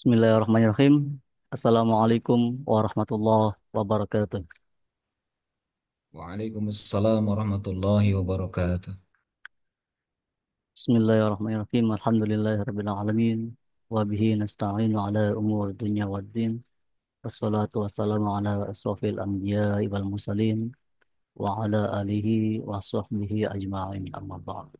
Bismillahirrahmanirrahim. Assalamualaikum warahmatullahi wabarakatuh. Waalaikumsalam warahmatullahi wabarakatuh. Bismillahirrahmanirrahim. Alhamdulillahirabbil alamin. Wa bihi nasta'inu ala umur dunya waddin. Wassalatu wassalamu ala asrofil anbiya'i wal mursalin wa ala alihi wa sahbihi ajma'in amma ba'd.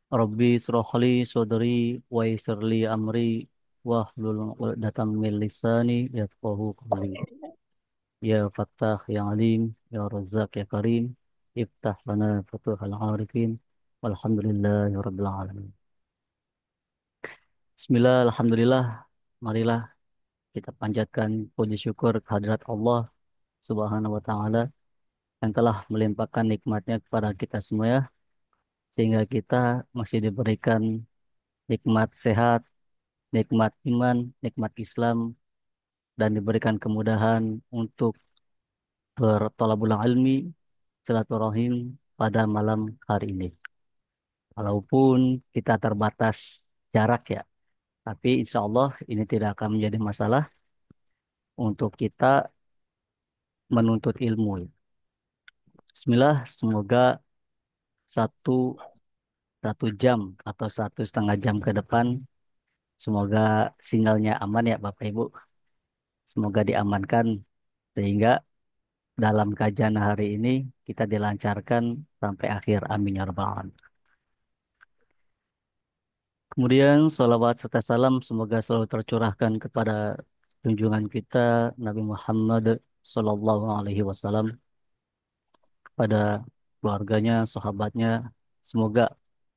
Rabbi israh li sadri wa yassir li amri wa hlul 'uqdatam min lisani yafqahu qawli. Ya Fattah, Ya Alim, Ya Razzaq, Ya Karim, Iftah lana futuhal arifin, walhamdulillahi Rabbil Alamin. Bismillah, Alhamdulillah, marilah kita panjatkan puji syukur kehadirat Allah Subhanahu wa Ta'ala yang telah melimpahkan nikmatnya kepada kita semua ya, sehingga kita masih diberikan nikmat sehat, nikmat iman, nikmat Islam, dan diberikan kemudahan untuk bertolabul ilmi, silaturahim pada malam hari ini. Walaupun kita terbatas jarak ya, tapi insya Allah ini tidak akan menjadi masalah untuk kita menuntut ilmu. Bismillah, semoga satu satu jam atau 1,5 jam ke depan, semoga sinyalnya aman ya Bapak Ibu. Semoga diamankan sehingga dalam kajian hari ini kita dilancarkan sampai akhir. Amin ya rabbal alamin. Kemudian salawat serta salam semoga selalu tercurahkan kepada junjungan kita Nabi Muhammad Sallallahu Alaihi Wasallam, kepada keluarganya, sahabatnya. Semoga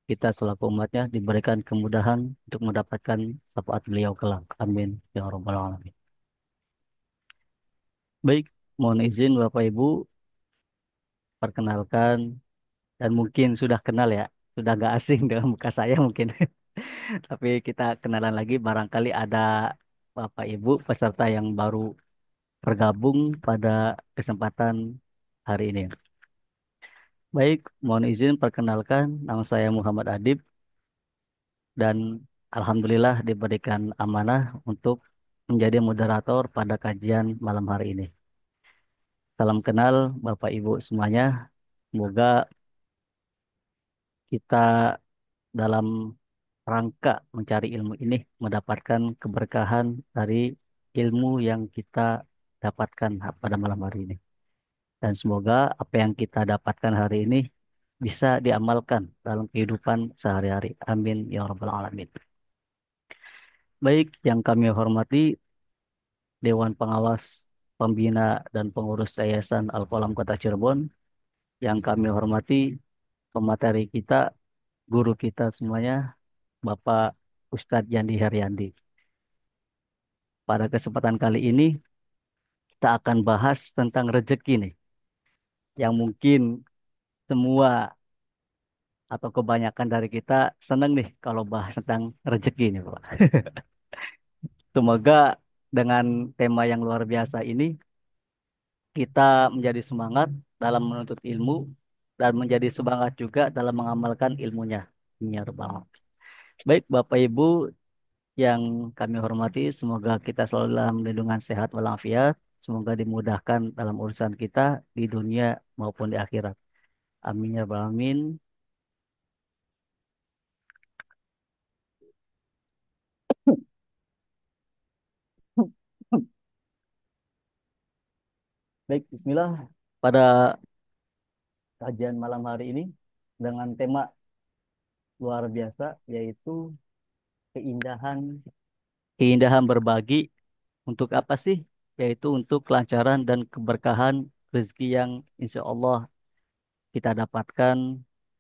kita selaku umatnya diberikan kemudahan untuk mendapatkan syafaat beliau kelak. Amin ya rabbal alamin. Baik, mohon izin Bapak Ibu perkenalkan, dan mungkin sudah kenal ya, sudah gak asing dengan muka saya mungkin. Tapi kita kenalan lagi, barangkali ada Bapak Ibu peserta yang baru bergabung pada kesempatan hari ini. Baik, mohon izin perkenalkan, nama saya Muhammad Adib dan Alhamdulillah diberikan amanah untuk menjadi moderator pada kajian malam hari ini. Salam kenal Bapak Ibu semuanya. Semoga kita dalam rangka mencari ilmu ini mendapatkan keberkahan dari ilmu yang kita dapatkan pada malam hari ini. Dan semoga apa yang kita dapatkan hari ini bisa diamalkan dalam kehidupan sehari-hari. Amin ya rabbal alamin. Baik, yang kami hormati Dewan Pengawas, Pembina dan Pengurus Yayasan Al-Qalam Kota Cirebon, yang kami hormati pemateri kita, guru kita semuanya, Bapak Ustadz Yandi Heryandi. Pada kesempatan kali ini kita akan bahas tentang rezeki nih, yang mungkin semua atau kebanyakan dari kita senang nih kalau bahas tentang rezeki nih, Pak. Semoga dengan tema yang luar biasa ini kita menjadi semangat dalam menuntut ilmu dan menjadi semangat juga dalam mengamalkan ilmunya. Ya Rabbal Alamin. Baik Bapak Ibu yang kami hormati, semoga kita selalu dalam lindungan sehat walafiat. Semoga dimudahkan dalam urusan kita di dunia maupun di akhirat. Amin ya Rabbal Alamin. Baik, Bismillah. Pada kajian malam hari ini dengan tema luar biasa, yaitu keindahan keindahan berbagi. Untuk apa sih? Yaitu untuk kelancaran dan keberkahan rezeki yang insya Allah kita dapatkan,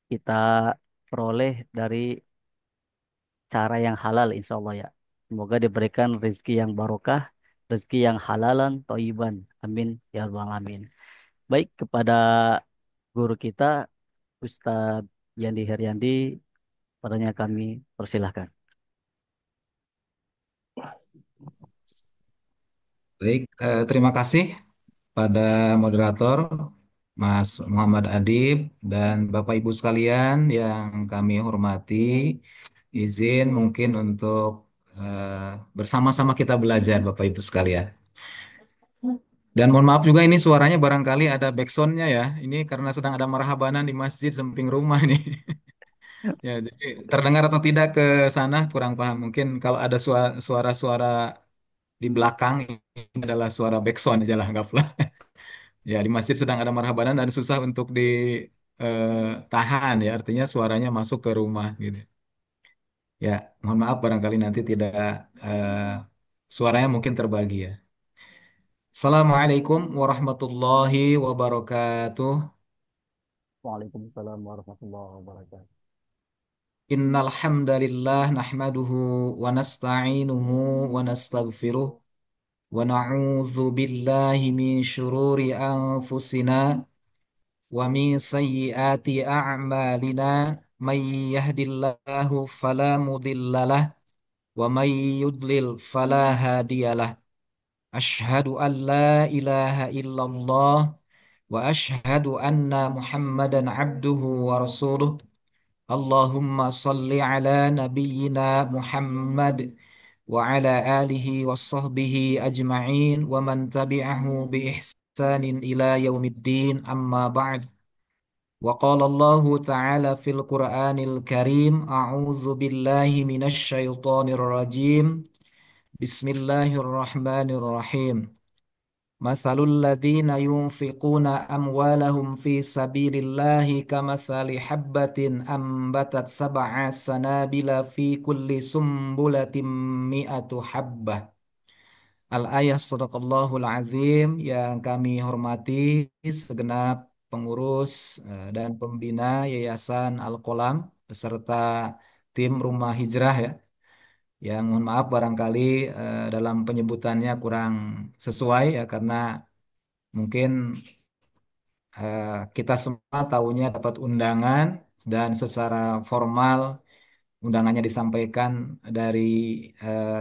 kita peroleh dari cara yang halal insya Allah ya. Semoga diberikan rezeki yang barokah, rezeki yang halalan, toiban. Amin ya rabbal alamin. Baik, kepada guru kita Ustadz Yandi Heryandi, padanya kami persilahkan. Baik, terima kasih pada moderator Mas Muhammad Adib dan Bapak Ibu sekalian yang kami hormati. Izin mungkin untuk bersama-sama kita belajar, Bapak Ibu sekalian. Dan mohon maaf juga ini suaranya barangkali ada backsoundnya ya. Ini karena sedang ada marhabanan di masjid samping rumah nih. Ya, jadi terdengar atau tidak ke sana kurang paham. Mungkin kalau ada suara-suara di belakang ini adalah suara backsound aja lah, anggaplah. Ya, di masjid sedang ada marhabanan dan susah untuk ditahan ya. Artinya suaranya masuk ke rumah gitu. Ya, mohon maaf barangkali nanti tidak eh, suaranya mungkin terbagi ya. Assalamualaikum warahmatullahi wabarakatuh. Waalaikumsalam warahmatullahi wabarakatuh. Innal hamdalillah nahmaduhu wa nasta'inuhu wa nastaghfiruh wa na'udzu billahi min syururi anfusina wa min sayyiati a'malina may yahdillahu fala mudhillalah wa may yudlil fala hadiyalah. Ashhadu an la ilaha illallah wa ashhadu anna Muhammadan abduhu wa rasuluh. Allahumma salli ala nabiyyina Muhammad wa ala alihi wa sahbihi ajma'in wa man tabi'ahu bi ihsanin ila yaumiddin amma ba'd. Wa qala Allah ta'ala fil Qur'anil Karim a'udzu billahi minasy syaithanir rajim. Bismillahirrahmanirrahim. مثل الذين ينفقون أموالهم في سبيل الله كمثل حبة أنبتت سبع سنابل في كل سنبلة مئة حبة. Al-ayah sadaqallahul azim yang kami hormati segenap pengurus dan pembina Yayasan Al-Qalam beserta tim Rumah Hijrah ya. Yang mohon maaf barangkali dalam penyebutannya kurang sesuai ya karena mungkin kita semua tahunya dapat undangan dan secara formal undangannya disampaikan dari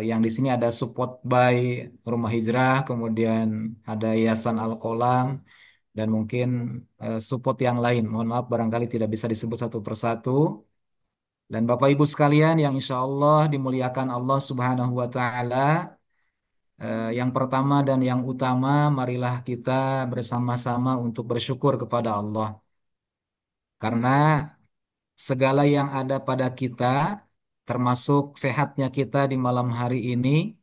yang di sini ada support by Rumah Hijrah, kemudian ada Yayasan Al-Qalam dan mungkin support yang lain. Mohon maaf barangkali tidak bisa disebut satu persatu. Dan Bapak Ibu sekalian yang insya Allah dimuliakan Allah Subhanahu wa Ta'ala, yang pertama dan yang utama, marilah kita bersama-sama untuk bersyukur kepada Allah. Karena segala yang ada pada kita, termasuk sehatnya kita di malam hari ini,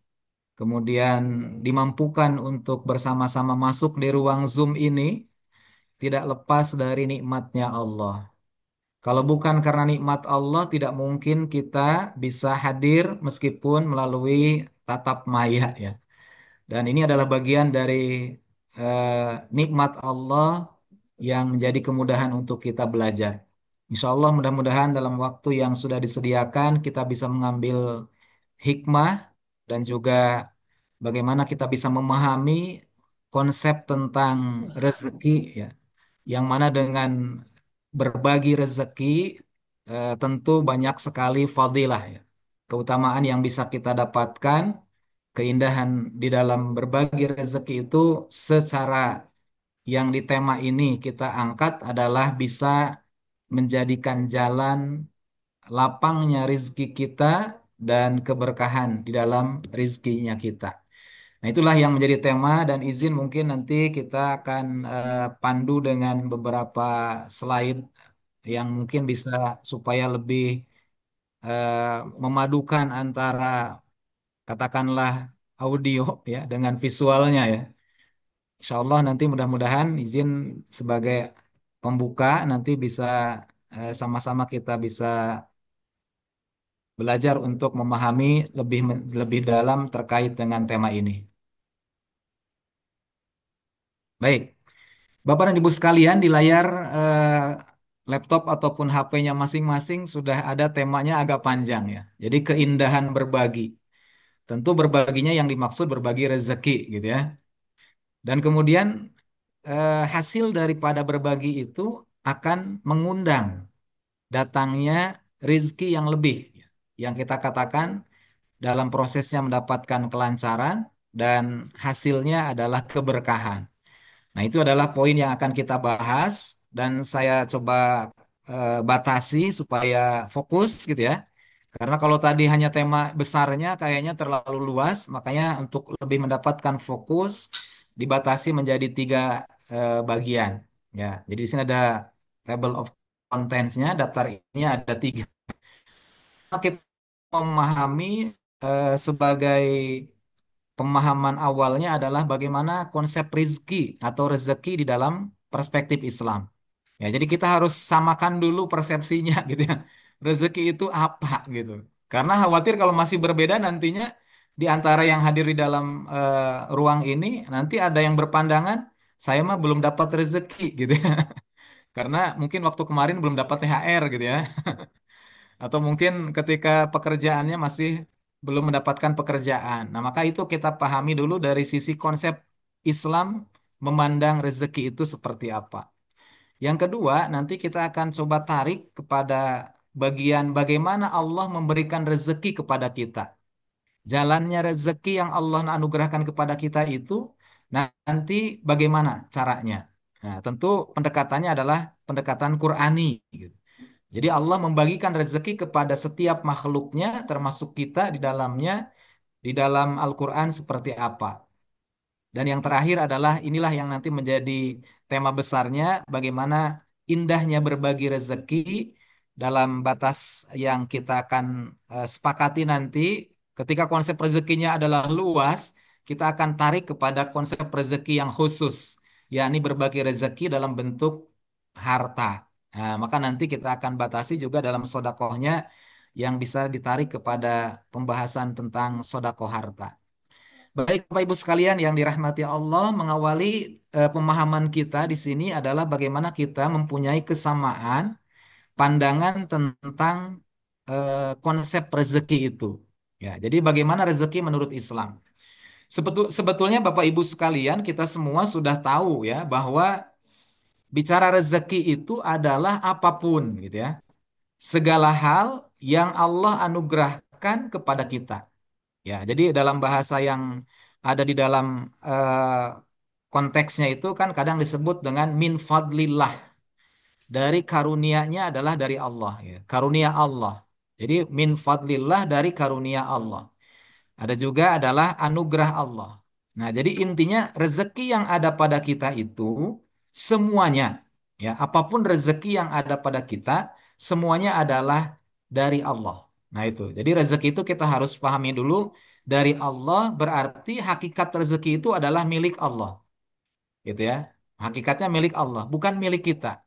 kemudian dimampukan untuk bersama-sama masuk di ruang Zoom ini, tidak lepas dari nikmatnya Allah. Kalau bukan karena nikmat Allah, tidak mungkin kita bisa hadir meskipun melalui tatap maya ya. Dan ini adalah bagian dari nikmat Allah yang menjadi kemudahan untuk kita belajar. Insya Allah mudah-mudahan dalam waktu yang sudah disediakan kita bisa mengambil hikmah dan juga bagaimana kita bisa memahami konsep tentang rezeki ya, yang mana dengan berbagi rezeki tentu banyak sekali fadilah ya. Keutamaan yang bisa kita dapatkan, keindahan di dalam berbagi rezeki itu secara yang di tema ini kita angkat adalah bisa menjadikan jalan lapangnya rizki kita dan keberkahan di dalam rizkinya kita. Nah, itulah yang menjadi tema dan izin mungkin nanti kita akan pandu dengan beberapa slide yang mungkin bisa supaya lebih memadukan antara katakanlah audio ya dengan visualnya ya. Insya Allah nanti mudah-mudahan izin sebagai pembuka nanti bisa sama-sama kita bisa belajar untuk memahami lebih dalam terkait dengan tema ini. Baik, Bapak dan Ibu sekalian di layar laptop ataupun HP-nya masing-masing sudah ada temanya agak panjang ya. Jadi keindahan berbagi. Tentu berbaginya yang dimaksud berbagi rezeki gitu ya. Dan kemudian hasil daripada berbagi itu akan mengundang datangnya rizki yang lebih. Yang kita katakan dalam prosesnya mendapatkan kelancaran dan hasilnya adalah keberkahan. Nah, itu adalah poin yang akan kita bahas dan saya coba batasi supaya fokus gitu ya. Karena kalau tadi hanya tema besarnya kayaknya terlalu luas, makanya untuk lebih mendapatkan fokus dibatasi menjadi tiga bagian. Ya, jadi di sini ada table of contents-nya, daftar ini ada tiga. Kita memahami sebagai pemahaman awalnya adalah bagaimana konsep rizki atau rezeki di dalam perspektif Islam. Ya, jadi kita harus samakan dulu persepsinya gitu ya. Rezeki itu apa gitu. Karena khawatir kalau masih berbeda nantinya di antara yang hadir di dalam ruang ini nanti ada yang berpandangan saya mah belum dapat rezeki gitu ya. Karena mungkin waktu kemarin belum dapat THR gitu ya. Atau mungkin ketika pekerjaannya masih belum mendapatkan pekerjaan. Nah, maka itu kita pahami dulu dari sisi konsep Islam memandang rezeki itu seperti apa. Yang kedua, nanti kita akan coba tarik kepada bagian bagaimana Allah memberikan rezeki kepada kita. Jalannya rezeki yang Allah anugerahkan kepada kita itu nanti bagaimana caranya. Nah, tentu pendekatannya adalah pendekatan Qurani, gitu. Jadi Allah membagikan rezeki kepada setiap makhluknya, termasuk kita di dalamnya, di dalam Al-Quran seperti apa. Dan yang terakhir adalah inilah yang nanti menjadi tema besarnya, bagaimana indahnya berbagi rezeki dalam batas yang kita akan sepakati nanti. Ketika konsep rezekinya adalah luas, kita akan tarik kepada konsep rezeki yang khusus, yakni berbagi rezeki dalam bentuk harta. Nah, maka nanti kita akan batasi juga dalam sodakohnya yang bisa ditarik kepada pembahasan tentang sodakoh harta. Baik, Bapak Ibu sekalian yang dirahmati Allah, mengawali pemahaman kita di sini adalah bagaimana kita mempunyai kesamaan pandangan tentang konsep rezeki itu. Ya, jadi bagaimana rezeki menurut Islam? Sebetulnya Bapak Ibu sekalian, kita semua sudah tahu ya bahwa bicara rezeki itu adalah apapun gitu ya. Segala hal yang Allah anugerahkan kepada kita. Ya, jadi dalam bahasa yang ada di dalam konteksnya itu kan kadang disebut dengan min fadlillah. Dari karunia-Nya adalah dari Allah. Ya. Karunia Allah. Jadi min fadlillah dari karunia Allah. Ada juga adalah anugerah Allah. Nah, jadi intinya rezeki yang ada pada kita itu semuanya, ya, apapun rezeki yang ada pada kita, semuanya adalah dari Allah. Nah, itu. Jadi rezeki itu kita harus pahami dulu dari Allah berarti hakikat rezeki itu adalah milik Allah, gitu ya. Hakikatnya milik Allah, bukan milik kita.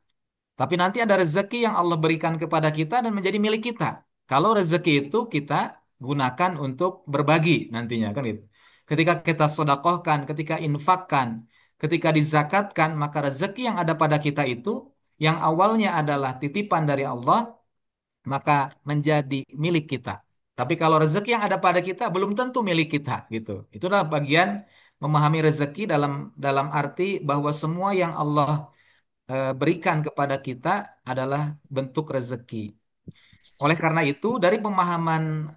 Tapi nanti ada rezeki yang Allah berikan kepada kita dan menjadi milik kita. Kalau rezeki itu kita gunakan untuk berbagi nantinya kan gitu. Ketika kita sodakohkan, ketika infakkan, ketika dizakatkan, maka rezeki yang ada pada kita itu yang awalnya adalah titipan dari Allah, maka menjadi milik kita. Tapi kalau rezeki yang ada pada kita belum tentu milik kita gitu. Itulah bagian memahami rezeki dalam dalam arti bahwa semua yang Allah berikan kepada kita adalah bentuk rezeki. Oleh karena itu, dari pemahaman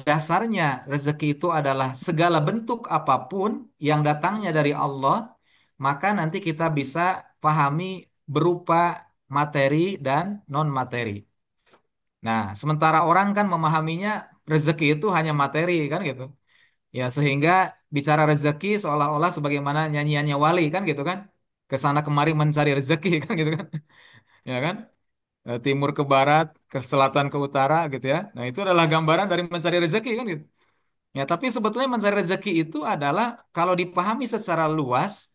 dasarnya rezeki itu adalah segala bentuk apapun yang datangnya dari Allah, maka nanti kita bisa pahami berupa materi dan non materi. Nah, sementara orang kan memahaminya rezeki itu hanya materi kan gitu. Ya, sehingga bicara rezeki seolah-olah sebagaimana nyanyiannya Wali kan gitu kan. Ke sana kemari mencari rezeki kan gitu kan. Ya kan? Timur ke barat, ke selatan ke utara gitu ya. Nah, itu adalah gambaran dari mencari rezeki kan gitu. Ya, tapi sebetulnya mencari rezeki itu adalah kalau dipahami secara luas,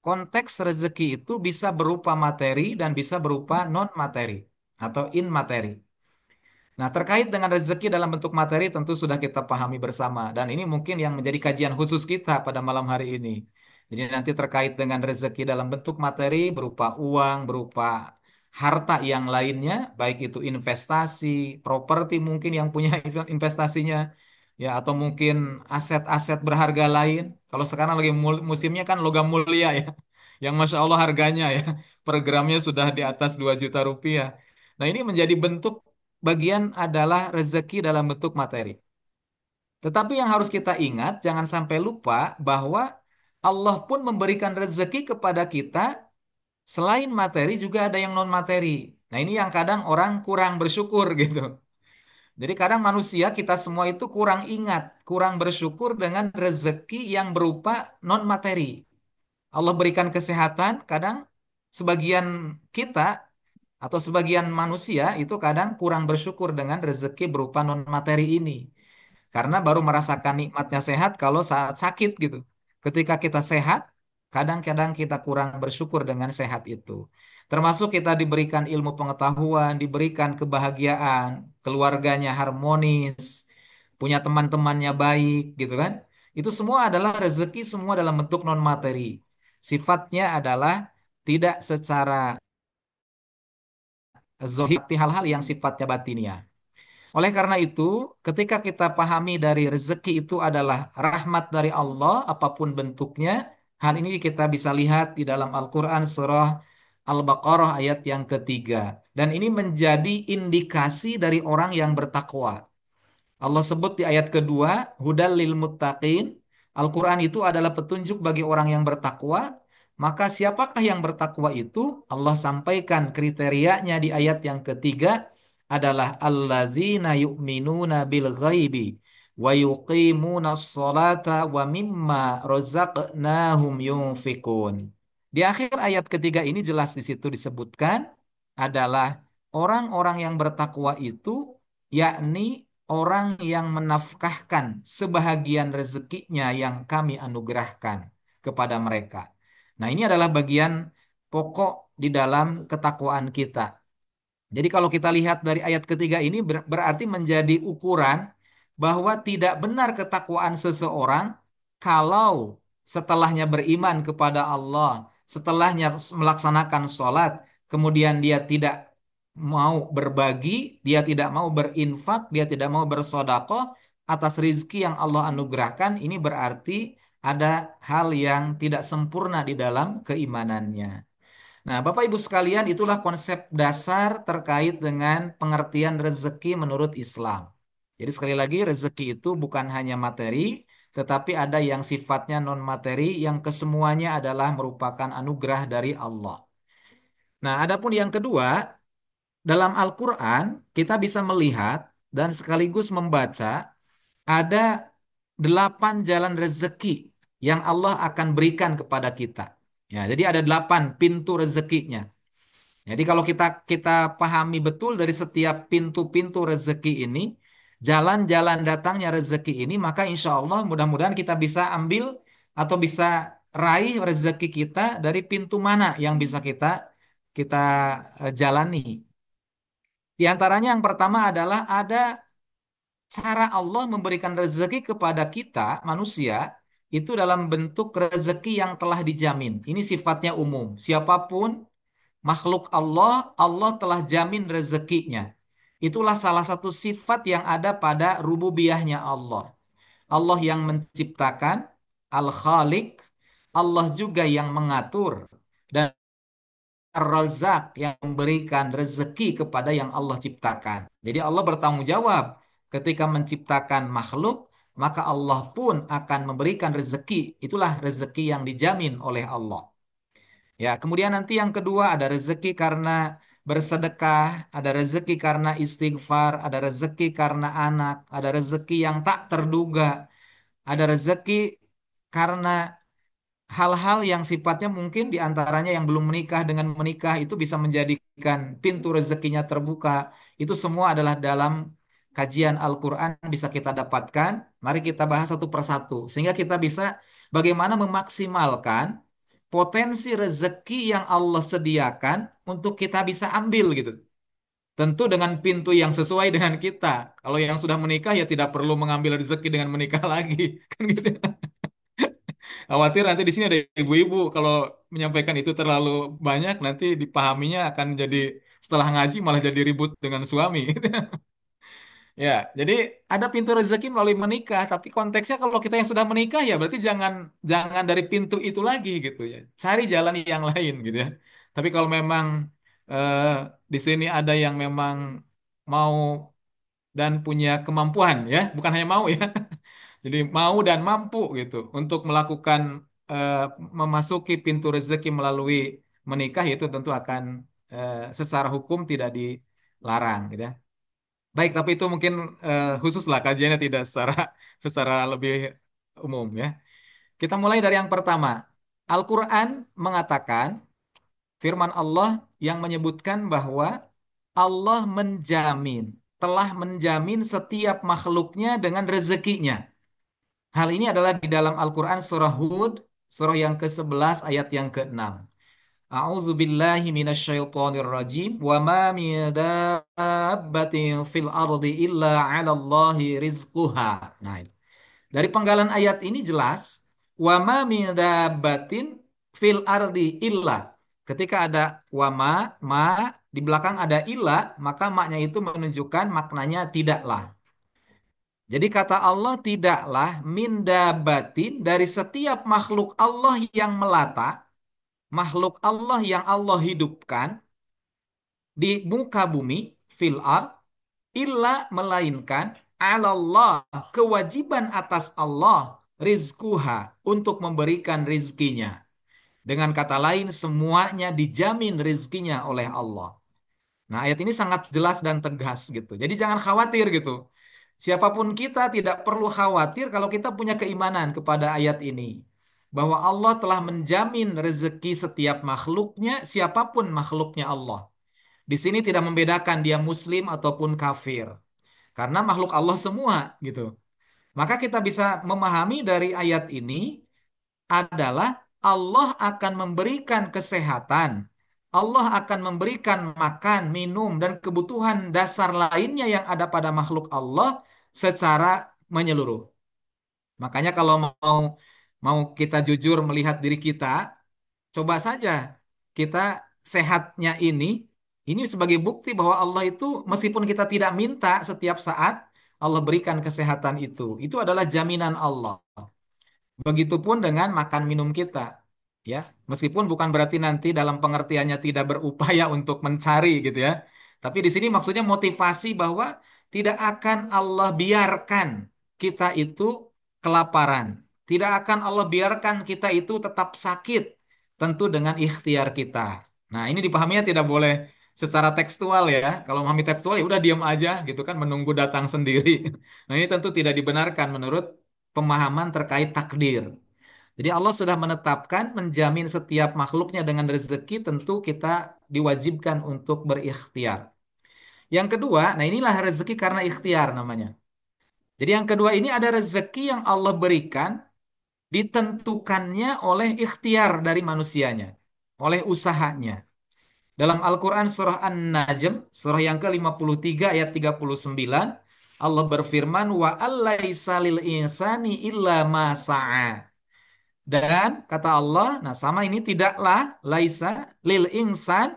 konteks rezeki itu bisa berupa materi dan bisa berupa non materi atau in materi. Nah, terkait dengan rezeki dalam bentuk materi tentu sudah kita pahami bersama dan ini mungkin yang menjadi kajian khusus kita pada malam hari ini. Jadi nanti terkait dengan rezeki dalam bentuk materi berupa uang, berupa harta yang lainnya, baik itu investasi, properti mungkin yang punya investasinya, ya atau mungkin aset-aset berharga lain. Kalau sekarang lagi musimnya kan logam mulia ya, yang Masya Allah harganya ya, per gramnya sudah di atas 2 juta rupiah. Nah, ini menjadi bentuk bagian adalah rezeki dalam bentuk materi. Tetapi yang harus kita ingat, jangan sampai lupa bahwa Allah pun memberikan rezeki kepada kita selain materi juga ada yang non materi. Nah, ini yang kadang orang kurang bersyukur gitu. Jadi kadang manusia kita semua itu kurang ingat, kurang bersyukur dengan rezeki yang berupa non materi. Allah berikan kesehatan, kadang sebagian kita atau sebagian manusia itu kadang kurang bersyukur dengan rezeki berupa non materi ini. Karena baru merasakan nikmatnya sehat kalau saat sakit gitu. Ketika kita sehat, kadang-kadang kita kurang bersyukur dengan sehat itu. Termasuk kita diberikan ilmu pengetahuan, diberikan kebahagiaan, keluarganya harmonis, punya teman-temannya baik gitu kan. Itu semua adalah rezeki, semua dalam bentuk non materi. Sifatnya adalah tidak secara zohir, tapi hal-hal yang sifatnya batinia. Oleh karena itu, ketika kita pahami dari rezeki itu adalah rahmat dari Allah, apapun bentuknya, hal ini kita bisa lihat di dalam Al-Quran surah Al-Baqarah ayat yang ketiga. Dan ini menjadi indikasi dari orang yang bertakwa. Allah sebut di ayat kedua, hudal lil muttaqin. Al-Quran itu adalah petunjuk bagi orang yang bertakwa. Maka siapakah yang bertakwa itu? Allah sampaikan kriterianya di ayat yang ketiga adalah alladzina yu'minuna bil ghaibi wa yuqimuna sholata wa mimma razaqnahum yunfikun. Di akhir ayat ketiga ini jelas di situ disebutkan adalah orang-orang yang bertakwa itu yakni orang yang menafkahkan sebahagian rezekinya yang kami anugerahkan kepada mereka. Nah, ini adalah bagian pokok di dalam ketakwaan kita. Jadi kalau kita lihat dari ayat ketiga ini berarti menjadi ukuran bahwa tidak benar ketakwaan seseorang kalau setelahnya beriman kepada Allah, setelahnya melaksanakan sholat, kemudian dia tidak mau berbagi, dia tidak mau berinfak, dia tidak mau bersodakoh atas rizki yang Allah anugerahkan, ini berarti ada hal yang tidak sempurna di dalam keimanannya. Nah, Bapak Ibu sekalian, itulah konsep dasar terkait dengan pengertian rezeki menurut Islam. Jadi sekali lagi, rezeki itu bukan hanya materi, tetapi ada yang sifatnya non materi, yang kesemuanya adalah merupakan anugerah dari Allah. Nah, adapun yang kedua, dalam Al-Quran kita bisa melihat dan sekaligus membaca ada 8 jalan rezeki yang Allah akan berikan kepada kita. Ya, jadi ada 8 pintu rezekinya. Jadi kalau kita kita pahami betul dari setiap pintu-pintu rezeki ini, jalan-jalan datangnya rezeki ini, maka insya Allah mudah-mudahan kita bisa ambil atau bisa raih rezeki kita dari pintu mana yang bisa kita kita jalani. Di antaranya yang pertama adalah ada cara Allah memberikan rezeki kepada kita manusia itu dalam bentuk rezeki yang telah dijamin. Ini sifatnya umum. Siapapun makhluk Allah, Allah telah jamin rezekinya. Itulah salah satu sifat yang ada pada rububiyahnya Allah. Allah yang menciptakan, Al-Khaliq, Allah juga yang mengatur, dan Ar-Razzaq yang memberikan rezeki kepada yang Allah ciptakan. Jadi Allah bertanggung jawab ketika menciptakan makhluk, maka Allah pun akan memberikan rezeki. Itulah rezeki yang dijamin oleh Allah. Ya, kemudian nanti yang kedua ada rezeki karena bersedekah, ada rezeki karena istighfar, ada rezeki karena anak, ada rezeki yang tak terduga, ada rezeki karena hal-hal yang sifatnya mungkin diantaranya yang belum menikah dengan menikah itu bisa menjadikan pintu rezekinya terbuka. Itu semua adalah dalam kajian Al-Quran bisa kita dapatkan. Mari kita bahas satu persatu sehingga kita bisa bagaimana memaksimalkan potensi rezeki yang Allah sediakan untuk kita bisa ambil gitu. Tentu dengan pintu yang sesuai dengan kita. Kalau yang sudah menikah ya tidak perlu mengambil rezeki dengan menikah lagi. Kan gitu. Khawatir nanti di sini ada ibu-ibu kalau menyampaikan itu terlalu banyak nanti dipahaminya akan jadi setelah ngaji malah jadi ribut dengan suami. Ya, jadi ada pintu rezeki melalui menikah, tapi konteksnya kalau kita yang sudah menikah ya berarti jangan jangan dari pintu itu lagi gitu ya. Cari jalan yang lain gitu ya. Tapi kalau memang eh, di sini ada yang memang mau dan punya kemampuan ya, bukan hanya mau ya. Jadi mau dan mampu gitu untuk melakukan eh, memasuki pintu rezeki melalui menikah itu tentu akan secara hukum tidak dilarang gitu ya. Baik, tapi itu mungkin khusus lah kajiannya tidak secara secara lebih umum ya. Kita mulai dari yang pertama. Al-Quran mengatakan firman Allah yang menyebutkan bahwa Allah menjamin, telah menjamin setiap makhluknya dengan rezekinya. Hal ini adalah di dalam Al-Quran surah Hud, surah yang ke-11 ayat yang ke-6. A'udzu billahi minasyaitonir rajim wa ma min dabbatin fil ardi illa 'ala Allahi rizquha. Nah, dari penggalan ayat ini jelas wa ma min dabbatin fil ardi illa. Ketika ada wa ma di belakang ada illa, maka maknya itu menunjukkan maknanya tidaklah. Jadi kata Allah tidaklah min dabbatin dari setiap makhluk Allah yang melata, makhluk Allah yang Allah hidupkan di muka bumi fil ard illa melainkan Allah kewajiban atas Allah rizkuha untuk memberikan rizkinya. Dengan kata lain semuanya dijamin rizkinya oleh Allah. Nah, ayat ini sangat jelas dan tegas gitu. Jadi jangan khawatir gitu. Siapapun kita tidak perlu khawatir kalau kita punya keimanan kepada ayat ini. Bahwa Allah telah menjamin rezeki setiap makhluknya, siapapun makhluknya Allah. Di sini tidak membedakan dia muslim ataupun kafir. Karena makhluk Allah semua gitu. Maka kita bisa memahami dari ayat ini adalah Allah akan memberikan kesehatan. Allah akan memberikan makan, minum, dan kebutuhan dasar lainnya yang ada pada makhluk Allah secara menyeluruh. Makanya kalau mau mau kita jujur melihat diri kita, coba saja kita sehatnya ini sebagai bukti bahwa Allah itu meskipun kita tidak minta setiap saat, Allah berikan kesehatan itu. Itu adalah jaminan Allah. Begitupun dengan makan minum kita. Ya, meskipun bukan berarti nanti dalam pengertiannya tidak berupaya untuk mencari gitu ya. Tapi di sini maksudnya motivasi bahwa tidak akan Allah biarkan kita itu kelaparan. Tidak akan Allah biarkan kita itu tetap sakit. Tentu dengan ikhtiar kita. Nah, ini dipahaminya tidak boleh secara tekstual ya. Kalau memahami tekstual ya udah diam aja gitu kan menunggu datang sendiri. Nah, ini tentu tidak dibenarkan menurut pemahaman terkait takdir. Jadi Allah sudah menetapkan, menjamin setiap makhluknya dengan rezeki, tentu kita diwajibkan untuk berikhtiar. Yang kedua, nah inilah rezeki karena ikhtiar namanya. Jadi yang kedua ini ada rezeki yang Allah berikan, ditentukannya oleh ikhtiar dari manusianya, oleh usahanya. Dalam Al-Quran surah An-Najm, surah yang ke-53 ayat 39, Allah berfirman, wa allaisa lil insani illa ma sa'a. Dan kata Allah, nah sama ini tidaklah laisa lil insan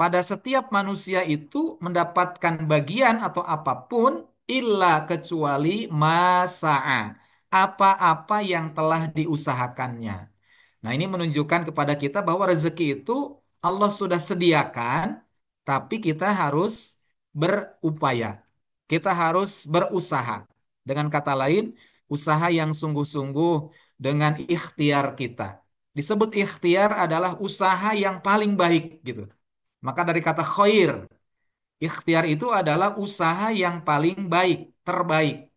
pada setiap manusia itu mendapatkan bagian atau apapun illa kecuali masa'a. Apa-apa yang telah diusahakannya. Nah, ini menunjukkan kepada kita bahwa rezeki itu Allah sudah sediakan, tapi kita harus berupaya. Kita harus berusaha. Dengan kata lain, usaha yang sungguh-sungguh dengan ikhtiar kita. Disebut ikhtiar adalah usaha yang paling baik gitu. Maka dari kata khair, ikhtiar itu adalah usaha yang paling baik, terbaik.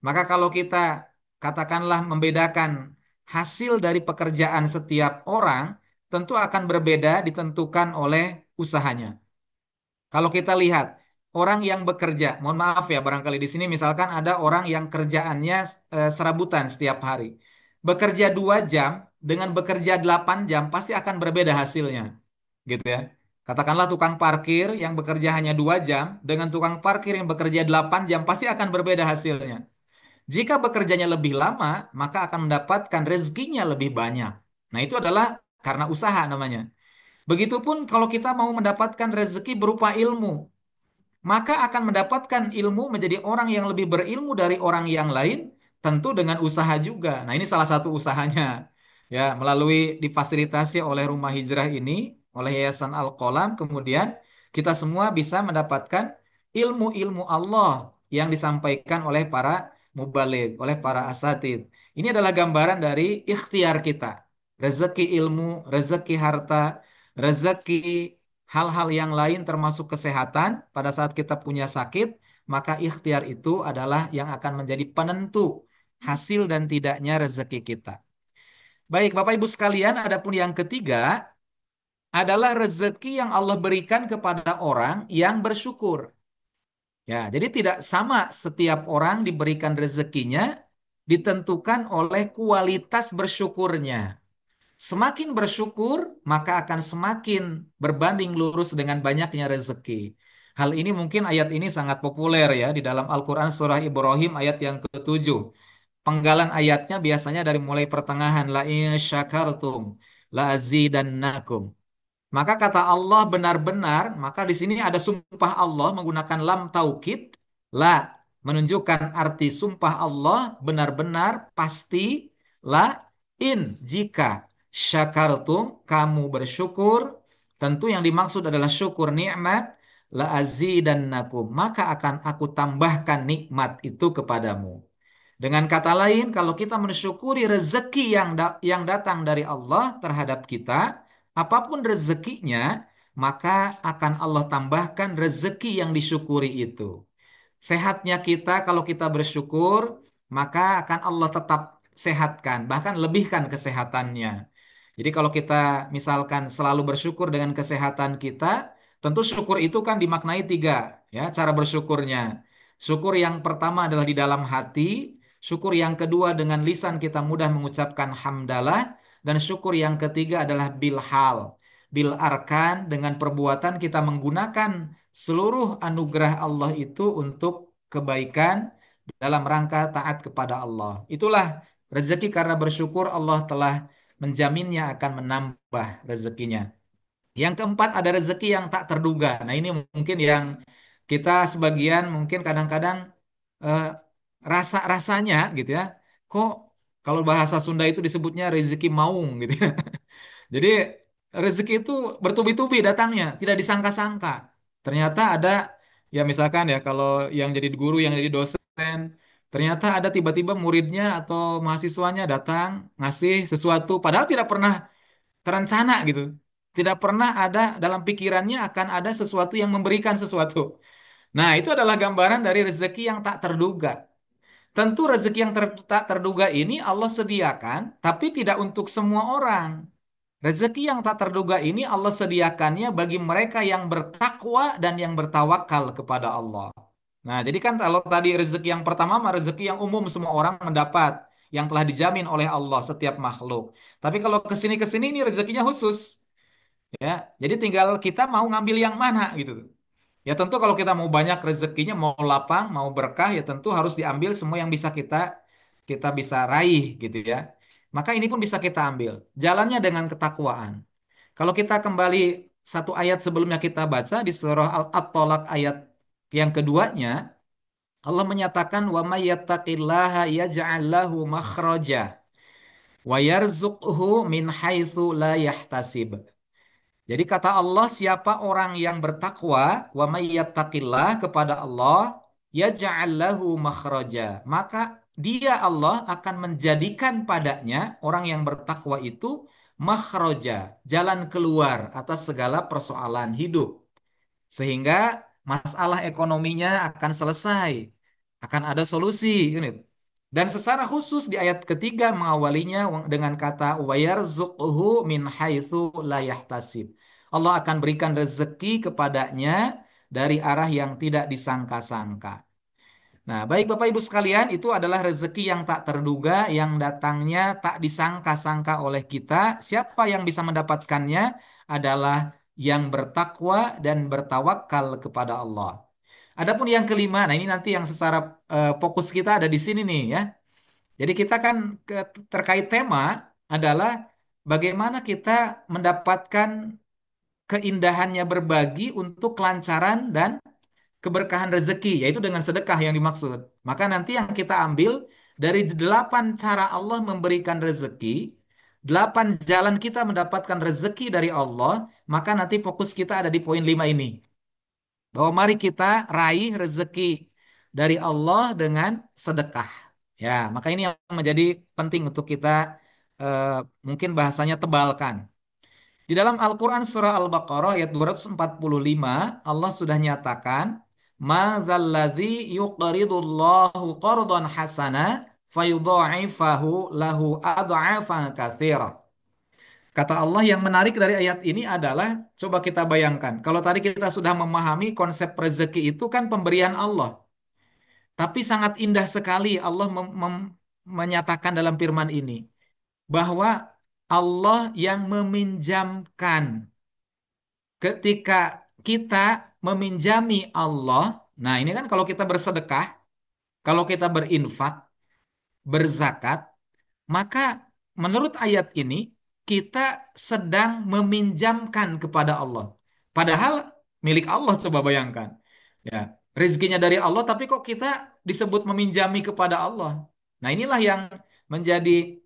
Maka kalau kita katakanlah membedakan hasil dari pekerjaan setiap orang, tentu akan berbeda ditentukan oleh usahanya. Kalau kita lihat orang yang bekerja, mohon maaf ya barangkali di sini misalkan ada orang yang kerjaannya serabutan setiap hari. Bekerja 2 jam dengan bekerja 8 jam pasti akan berbeda hasilnya. Gitu ya. Katakanlah tukang parkir yang bekerja hanya 2 jam dengan tukang parkir yang bekerja 8 jam pasti akan berbeda hasilnya. Jika bekerjanya lebih lama, maka akan mendapatkan rezekinya lebih banyak. Nah, itu adalah karena usaha namanya. Begitupun kalau kita mau mendapatkan rezeki berupa ilmu, maka akan mendapatkan ilmu menjadi orang yang lebih berilmu dari orang yang lain, tentu dengan usaha juga. Nah, ini salah satu usahanya. Ya, melalui difasilitasi oleh Rumah Hijrah ini, oleh Yayasan Al-Qalam, kemudian kita semua bisa mendapatkan ilmu-ilmu Allah yang disampaikan oleh para mubaligh, oleh para asatid. Ini adalah gambaran dari ikhtiar kita. Rezeki ilmu, rezeki harta, rezeki hal-hal yang lain termasuk kesehatan pada saat kita punya sakit, maka ikhtiar itu adalah yang akan menjadi penentu hasil dan tidaknya rezeki kita. Baik, Bapak Ibu sekalian, adapun yang ketiga adalah rezeki yang Allah berikan kepada orang yang bersyukur. Ya, jadi tidak sama setiap orang diberikan rezekinya ditentukan oleh kualitas bersyukurnya. Semakin bersyukur, maka akan semakin berbanding lurus dengan banyaknya rezeki. Hal ini mungkin ayat ini sangat populer ya di dalam Al-Quran surah Ibrahim ayat yang ke-7. Penggalan ayatnya biasanya dari mulai pertengahan la in syakartum la azidannakum. Maka kata Allah benar-benar, maka di sini ada sumpah Allah menggunakan lam taukid, la menunjukkan arti sumpah Allah benar-benar pasti, la in jika syakartum kamu bersyukur, tentu yang dimaksud adalah syukur nikmat, la azidannakum maka akan aku tambahkan nikmat itu kepadamu. Dengan kata lain, kalau kita mensyukuri rezeki yang datang dari Allah terhadap kita, apapun rezekinya, maka akan Allah tambahkan rezeki yang disyukuri itu. Sehatnya kita kalau kita bersyukur, maka akan Allah tetap sehatkan, bahkan lebihkan kesehatannya. Jadi kalau kita misalkan selalu bersyukur dengan kesehatan kita, tentu syukur itu kan dimaknai tiga, ya cara bersyukurnya. Syukur yang pertama adalah di dalam hati, syukur yang kedua dengan lisan kita mudah mengucapkan hamdalah, dan syukur yang ketiga adalah bilhal. Bil arkan dengan perbuatan kita menggunakan seluruh anugerah Allah itu untuk kebaikan dalam rangka taat kepada Allah. Itulah rezeki karena bersyukur Allah telah menjaminnya akan menambah rezekinya. Yang keempat ada rezeki yang tak terduga. Nah ini mungkin yang kita sebagian mungkin kadang-kadang eh, rasa-rasanya gitu ya. Kok kalau bahasa Sunda itu disebutnya rezeki maung gitu ya. Jadi rezeki itu bertubi-tubi datangnya, tidak disangka-sangka. Ternyata ada ya misalkan ya kalau yang jadi guru, yang jadi dosen, ternyata ada tiba-tiba muridnya atau mahasiswanya datang ngasih sesuatu padahal tidak pernah terencana gitu. Tidak pernah ada dalam pikirannya akan ada sesuatu yang memberikan sesuatu. Nah, itu adalah gambaran dari rezeki yang tak terduga. Tentu rezeki yang tak terduga ini Allah sediakan, tapi tidak untuk semua orang. Rezeki yang tak terduga ini Allah sediakannya bagi mereka yang bertakwa dan yang bertawakal kepada Allah. Nah, jadi kan kalau tadi rezeki yang pertama mah rezeki yang umum semua orang mendapat, yang telah dijamin oleh Allah setiap makhluk. Tapi kalau ke sini ini rezekinya khusus, ya. Jadi tinggal kita mau ngambil yang mana gitu. Ya tentu kalau kita mau banyak rezekinya, mau lapang, mau berkah, ya tentu harus diambil semua yang bisa kita kita bisa raih gitu ya. Maka ini pun bisa kita ambil. Jalannya dengan ketakwaan. Kalau kita kembali satu ayat sebelumnya kita baca di surah At-Tolak ayat yang keduanya, Allah menyatakan wa may yattaqillaha yaj'al lahu makhraja wa yarzuqhu min haitsu la yahtasib. Jadi kata Allah, siapa orang yang bertakwa, wa may yattaqillah kepada Allah, yaj'al lahu makhraja. Maka dia Allah akan menjadikan padanya orang yang bertakwa itu makhraja, jalan keluar atas segala persoalan hidup. Sehingga masalah ekonominya akan selesai, akan ada solusi. Gitu. Dan secara khusus di ayat ketiga mengawalinya dengan kata wayarzuqhu min haitsu la yahtasib. Allah akan berikan rezeki kepadanya dari arah yang tidak disangka-sangka. Nah, baik Bapak Ibu sekalian, itu adalah rezeki yang tak terduga, yang datangnya tak disangka-sangka oleh kita. Siapa yang bisa mendapatkannya adalah yang bertakwa dan bertawakal kepada Allah. Adapun yang kelima, nah ini nanti yang secara fokus kita ada di sini nih ya. Jadi kita kan terkait tema adalah bagaimana kita mendapatkan keindahannya berbagi untuk kelancaran dan keberkahan rezeki, yaitu dengan sedekah yang dimaksud. Maka nanti yang kita ambil dari 8 cara Allah memberikan rezeki, 8 jalan kita mendapatkan rezeki dari Allah, maka nanti fokus kita ada di poin 5 ini. Bahwa mari kita raih rezeki dari Allah dengan sedekah. Ya, maka ini yang menjadi penting untuk kita eh, mungkin bahasanya tebalkan. Di dalam Al-Quran surah Al-Baqarah ayat 245, Allah sudah nyatakan, madzalladzi yuqridullahu qardan hasana fayudha'ifahu lahu ad'afan katsira. Kata Allah yang menarik dari ayat ini adalah, coba kita bayangkan, kalau tadi kita sudah memahami konsep rezeki itu kan pemberian Allah. Tapi sangat indah sekali Allah menyatakan dalam firman ini bahwa Allah yang meminjamkan. Ketika kita meminjami Allah, nah ini kan kalau kita bersedekah, kalau kita berinfak, berzakat, maka menurut ayat ini kita sedang meminjamkan kepada Allah. Padahal milik Allah, coba bayangkan. Ya, rezekinya dari Allah tapi kok kita disebut meminjami kepada Allah. Nah, inilah yang menjadi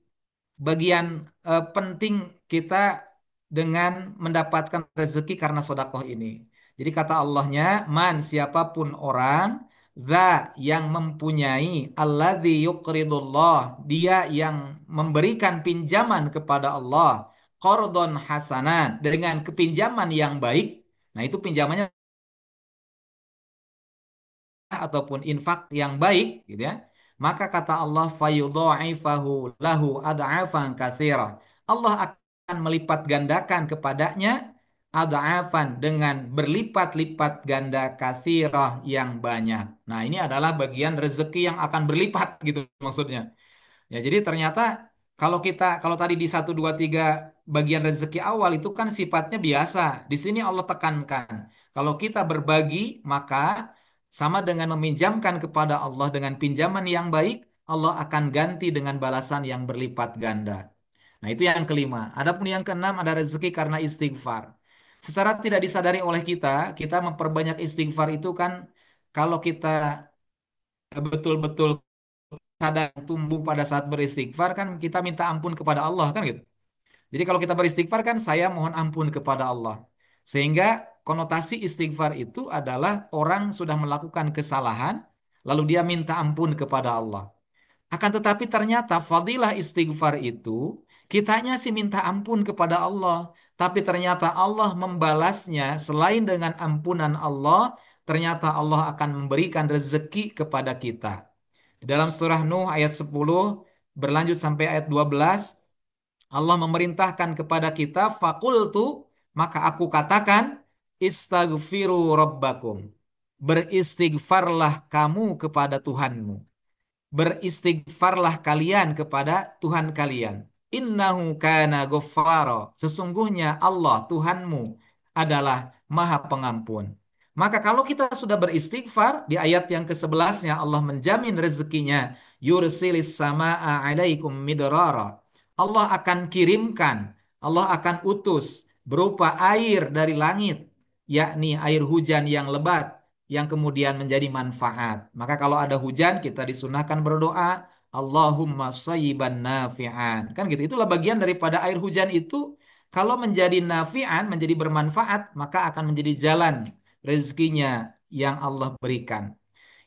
bagian penting kita dengan mendapatkan rezeki karena sodakoh ini. Jadi kata Allahnya, man siapapun orang, za yang mempunyai, alladzi yuqridullah, dia yang memberikan pinjaman kepada Allah, qardon hasanan, dengan kepinjaman yang baik. Nah itu pinjamannya ataupun infak yang baik gitu ya, maka kata Allah fayudha'ifahu lahu ad'afan katsira, Allah akan melipat gandakan kepadanya ad'afan, dengan berlipat-lipat ganda, katsirah yang banyak. Nah ini adalah bagian rezeki yang akan berlipat gitu maksudnya. Ya, jadi ternyata kalau tadi di satu 2 3 bagian rezeki awal itu kan sifatnya biasa. Di sini Allah tekankan. Kalau kita berbagi, maka sama dengan meminjamkan kepada Allah dengan pinjaman yang baik, Allah akan ganti dengan balasan yang berlipat ganda. Nah, itu yang kelima. Adapun yang keenam ada rezeki karena istighfar. Secara tidak disadari oleh kita, kita memperbanyak istighfar itu kan kalau kita betul-betul sadar tumbuh pada saat beristighfar kan kita minta ampun kepada Allah kan gitu. Jadi kalau kita beristighfar kan saya mohon ampun kepada Allah. Sehingga konotasi istighfar itu adalah orang sudah melakukan kesalahan lalu dia minta ampun kepada Allah. Akan tetapi ternyata fadilah istighfar itu kitanya sih minta ampun kepada Allah, tapi ternyata Allah membalasnya selain dengan ampunan Allah, ternyata Allah akan memberikan rezeki kepada kita. Dalam surah Nuh ayat 10 berlanjut sampai ayat 12, Allah memerintahkan kepada kita, fakultu, maka aku katakan, istaghfiru rabbakum. Beristighfarlah kamu kepada Tuhanmu. Beristighfarlah kalian kepada Tuhan kalian. Innahu kana ghaffara. Sesungguhnya Allah Tuhanmu adalah Maha Pengampun. Maka kalau kita sudah beristighfar, di ayat yang ke-11-nya Allah menjamin rezekinya. Yursilis sama'a alaikum midrara. Allah akan kirimkan, Allah akan utus berupa air dari langit, yakni air hujan yang lebat, yang kemudian menjadi manfaat. Maka kalau ada hujan, kita disunahkan berdoa, Allahumma sayyiban nafi'an. Kan gitu. Itulah bagian daripada air hujan itu, kalau menjadi nafi'an, menjadi bermanfaat, maka akan menjadi jalan rezekinya yang Allah berikan.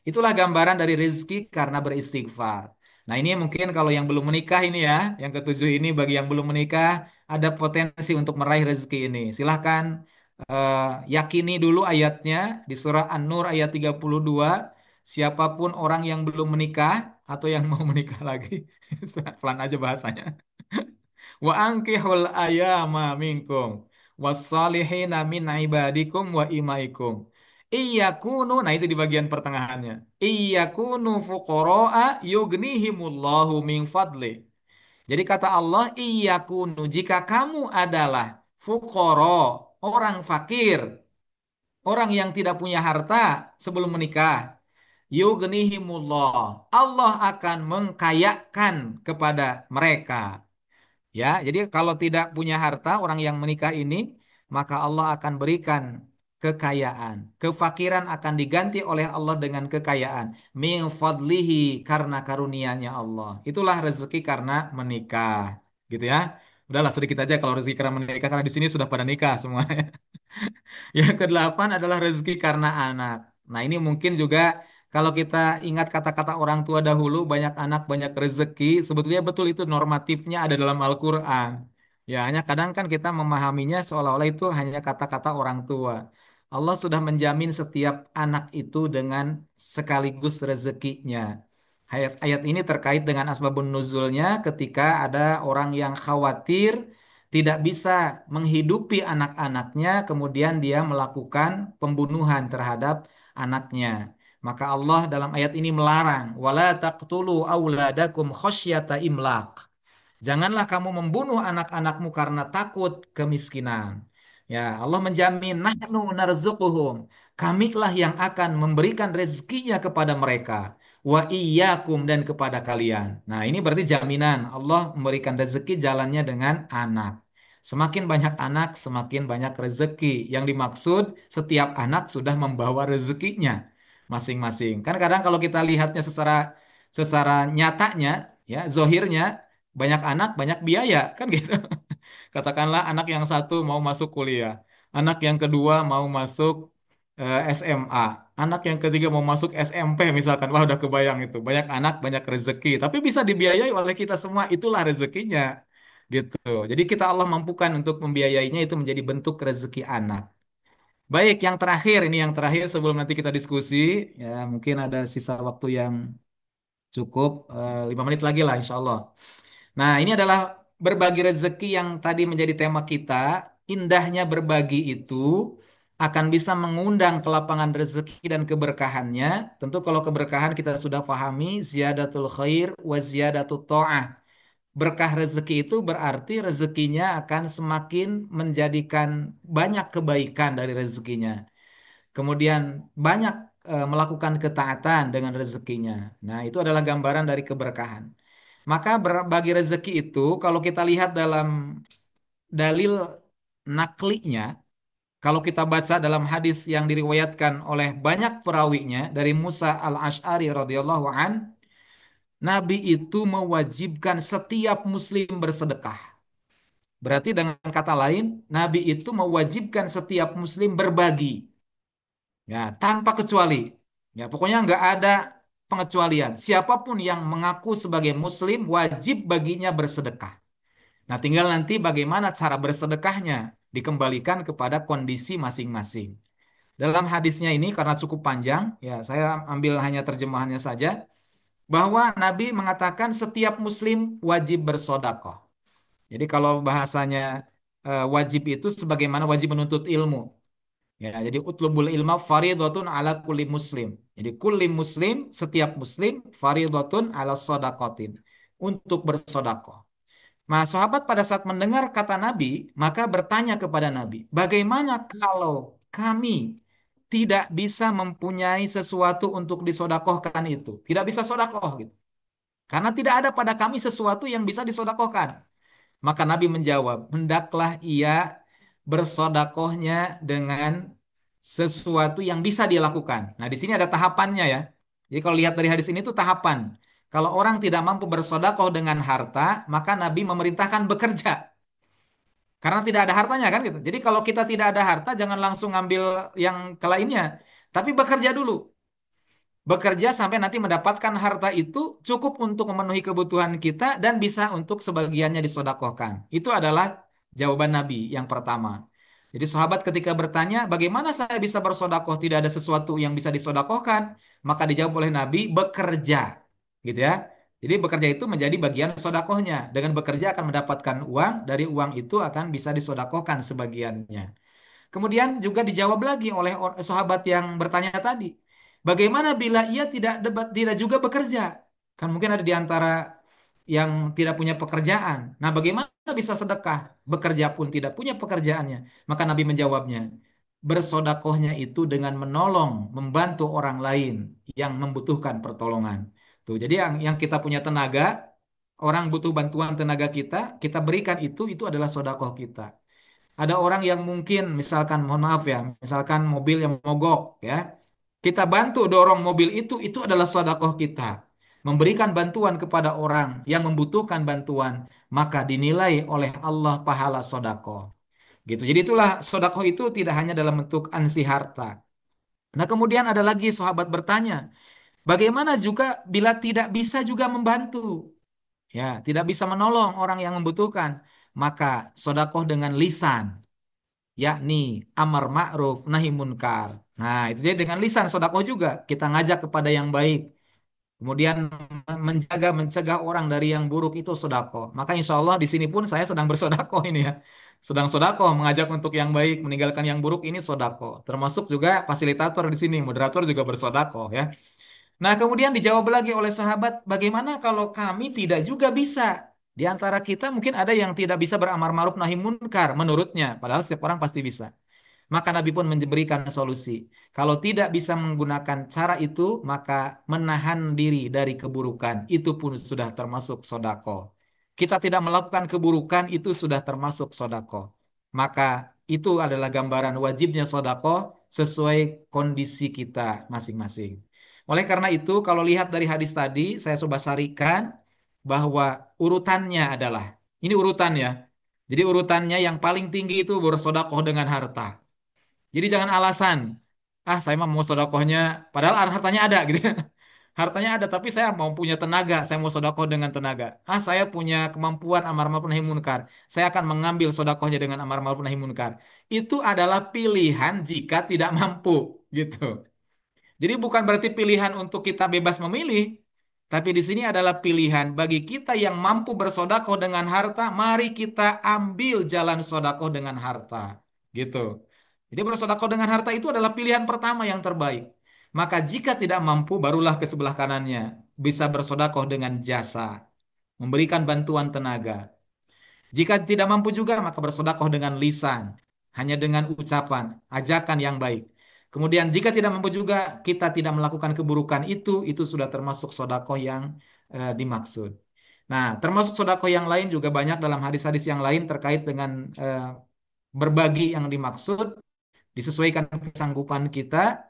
Itulah gambaran dari rezeki karena beristighfar. Nah ini mungkin kalau yang belum menikah ini ya, yang ketujuh ini bagi yang belum menikah, ada potensi untuk meraih rezeki ini. Silahkan yakini dulu ayatnya di surah An-Nur ayat 32. Siapapun orang yang belum menikah atau yang mau menikah lagi, pelan aja bahasanya. Wa ankihul ayama minkum wassalihina min ibadikum wa imaikum. Iyakunu, nah itu di bagian pertengahannya. Iyakunu fuqara'a yughnihimullahu min fadli. Jadi kata Allah, iyakunu, jika kamu adalah fuqara, orang fakir, orang yang tidak punya harta sebelum menikah, yughnihimullah, Allah akan mengkayakan kepada mereka. Ya, jadi kalau tidak punya harta orang yang menikah ini, maka Allah akan berikan kekayaan. Kefakiran akan diganti oleh Allah dengan kekayaan. Min fadlihi, karena karunia-Nya Allah. Itulah rezeki karena menikah. Gitu ya. Udahlah sedikit aja kalau rezeki karena menikah, karena di sini sudah pada nikah semua. Yang kedelapan adalah rezeki karena anak. Nah, ini mungkin juga kalau kita ingat kata-kata orang tua dahulu, banyak anak, banyak rezeki, sebetulnya betul itu normatifnya ada dalam Al-Quran. Ya, hanya kadang kan kita memahaminya seolah-olah itu hanya kata-kata orang tua. Allah sudah menjamin setiap anak itu dengan sekaligus rezekinya. Ayat ini terkait dengan asbabun nuzulnya ketika ada orang yang khawatir tidak bisa menghidupi anak-anaknya, kemudian dia melakukan pembunuhan terhadap anaknya. Maka Allah dalam ayat ini melarang, wala taqtulu auladakum khasyata imlaq. Janganlah kamu membunuh anak-anakmu karena takut kemiskinan. Ya, Allah menjamin nahnu narzuquhum. Kamilah yang akan memberikan rezekinya kepada mereka. Wa iyyakum dan kepada kalian. Nah, ini berarti jaminan Allah memberikan rezeki jalannya dengan anak. Semakin banyak anak, semakin banyak rezeki. Yang dimaksud setiap anak sudah membawa rezekinya masing-masing. Kan kadang kalau kita lihatnya secara secara nyatanya, ya, zohirnya banyak anak, banyak biaya, kan gitu. Katakanlah anak yang satu mau masuk kuliah, anak yang kedua mau masuk SMA, anak yang ketiga mau masuk SMP misalkan. Wah, udah kebayang itu. Banyak anak, banyak rezeki, tapi bisa dibiayai oleh kita semua, itulah rezekinya. Gitu. Jadi kita Allah mampukan untuk membiayainya itu menjadi bentuk rezeki anak. Baik, yang terakhir ini yang terakhir sebelum nanti kita diskusi, ya mungkin ada sisa waktu yang cukup 5 menit lagi lah insya Allah. Nah, ini adalah berbagi rezeki yang tadi menjadi tema kita. Indahnya berbagi itu akan bisa mengundang kelapangan rezeki dan keberkahannya. Tentu kalau keberkahan kita sudah pahami, ziyadatul khair wa ziyadatul ta'ah. Berkah rezeki itu berarti rezekinya akan semakin menjadikan banyak kebaikan dari rezekinya. Kemudian banyak melakukan ketaatan dengan rezekinya. Nah, itu adalah gambaran dari keberkahan. Maka berbagi rezeki itu kalau kita lihat dalam dalil naklinya, kalau kita baca dalam hadis yang diriwayatkan oleh banyak perawinya dari Musa al-Ash'ari radhiyallahu an, Nabi itu mewajibkan setiap muslim bersedekah. Berarti dengan kata lain, Nabi itu mewajibkan setiap muslim berbagi. Ya, tanpa kecuali. Ya, pokoknya nggak ada pengecualian. Siapapun yang mengaku sebagai muslim wajib baginya bersedekah. Nah, tinggal nanti bagaimana cara bersedekahnya dikembalikan kepada kondisi masing-masing. Dalam hadisnya ini karena cukup panjang, ya saya ambil hanya terjemahannya saja, bahwa Nabi mengatakan setiap muslim wajib bersodakoh. Jadi kalau bahasanya wajib itu sebagaimana wajib menuntut ilmu. Ya, jadi utlubul ilma faridotun ala kulli muslim. Jadi kulli muslim, setiap muslim faridotun ala sodakotin. Untuk bersodakoh. Nah, sahabat pada saat mendengar kata Nabi, maka bertanya kepada Nabi, bagaimana kalau kami tidak bisa mempunyai sesuatu untuk disodakohkan itu? Tidak bisa sodakoh gitu. Karena tidak ada pada kami sesuatu yang bisa disodakohkan. Maka Nabi menjawab, hendaklah ia bersodakohnya dengan sesuatu yang bisa dilakukan. Nah, di sini ada tahapannya ya. Jadi kalau lihat dari hadis ini tuh tahapan. Kalau orang tidak mampu bersodakoh dengan harta, maka Nabi memerintahkan bekerja. Karena tidak ada hartanya kan gitu. Jadi kalau kita tidak ada harta, jangan langsung ngambil yang ke lainnya. Tapi bekerja dulu. Bekerja sampai nanti mendapatkan harta itu cukup untuk memenuhi kebutuhan kita dan bisa untuk sebagiannya disodakohkan. Itu adalah jawaban Nabi yang pertama. Jadi sahabat ketika bertanya, bagaimana saya bisa bersodakoh tidak ada sesuatu yang bisa disodakohkan? Maka dijawab oleh Nabi, bekerja. Gitu ya. Jadi bekerja itu menjadi bagian sodakohnya. Dengan bekerja akan mendapatkan uang, dari uang itu akan bisa disodakohkan sebagiannya. Kemudian juga dijawab lagi oleh sahabat yang bertanya tadi. Bagaimana bila ia tidak juga bekerja? Kan mungkin ada di antara yang tidak punya pekerjaan. Nah, bagaimana bisa sedekah? Bekerja pun tidak punya pekerjaannya. Maka Nabi menjawabnya, bersodakohnya itu dengan menolong, membantu orang lain yang membutuhkan pertolongan. Tuh, jadi yang kita punya tenaga, orang butuh bantuan tenaga kita, kita berikan itu adalah sodakoh kita. Ada orang yang mungkin misalkan mohon maaf ya, misalkan mobil yang mogok ya. Kita bantu dorong mobil itu adalah sedekah kita. Memberikan bantuan kepada orang yang membutuhkan bantuan, maka dinilai oleh Allah pahala sedekah. Gitu. Jadi itulah sedekah itu tidak hanya dalam bentuk ansi harta. Nah, kemudian ada lagi sahabat bertanya, bagaimana juga bila tidak bisa juga membantu? Ya, tidak bisa menolong orang yang membutuhkan, maka sedekah dengan lisan. yakni amar ma'ruf nahi munkar. Nah, itu jadi dengan lisan sodakoh juga kita ngajak kepada yang baik. Kemudian menjaga, mencegah orang dari yang buruk itu sodakoh. Maka insya Allah di sini pun saya sedang bersodakoh ini ya. Sedang sodakoh, mengajak untuk yang baik, meninggalkan yang buruk ini sodakoh. Termasuk juga fasilitator di sini, moderator juga bersodakoh ya. Nah, kemudian dijawab lagi oleh sahabat, bagaimana kalau kami tidak juga bisa? Di antara kita mungkin ada yang tidak bisa beramar ma'ruf nahi munkar menurutnya, padahal setiap orang pasti bisa. Maka Nabi pun memberikan solusi. Kalau tidak bisa menggunakan cara itu, maka menahan diri dari keburukan. Itu pun sudah termasuk sodako. Kita tidak melakukan keburukan, itu sudah termasuk sodako. Maka itu adalah gambaran wajibnya sodako sesuai kondisi kita masing-masing. Oleh karena itu, kalau lihat dari hadis tadi, saya coba sarikan bahwa urutannya adalah, ini urutannya. Jadi urutannya yang paling tinggi itu bersodakoh dengan harta. Jadi jangan alasan, ah saya mah mau sodakohnya, padahal hartanya ada gitu. Hartanya ada, tapi saya mau punya tenaga, saya mau sodakoh dengan tenaga. Ah saya punya kemampuan amar ma'ruf nahi munkar, saya akan mengambil sodakohnya dengan amar ma'ruf nahi munkar. Itu adalah pilihan jika tidak mampu, gitu. Jadi bukan berarti pilihan untuk kita bebas memilih, tapi di sini adalah pilihan bagi kita yang mampu bersodakoh dengan harta, mari kita ambil jalan sodakoh dengan harta. Gitu. Jadi bersodakoh dengan harta itu adalah pilihan pertama yang terbaik. Maka jika tidak mampu, barulah ke sebelah kanannya. Bisa bersodakoh dengan jasa, memberikan bantuan tenaga. Jika tidak mampu juga, maka bersodakoh dengan lisan, hanya dengan ucapan, ajakan yang baik. Kemudian jika tidak mampu juga, kita tidak melakukan keburukan itu sudah termasuk sodakoh yang dimaksud. Nah, termasuk sodakoh yang lain juga banyak dalam hadis-hadis yang lain terkait dengan berbagi yang dimaksud, disesuaikan kesanggupan kita.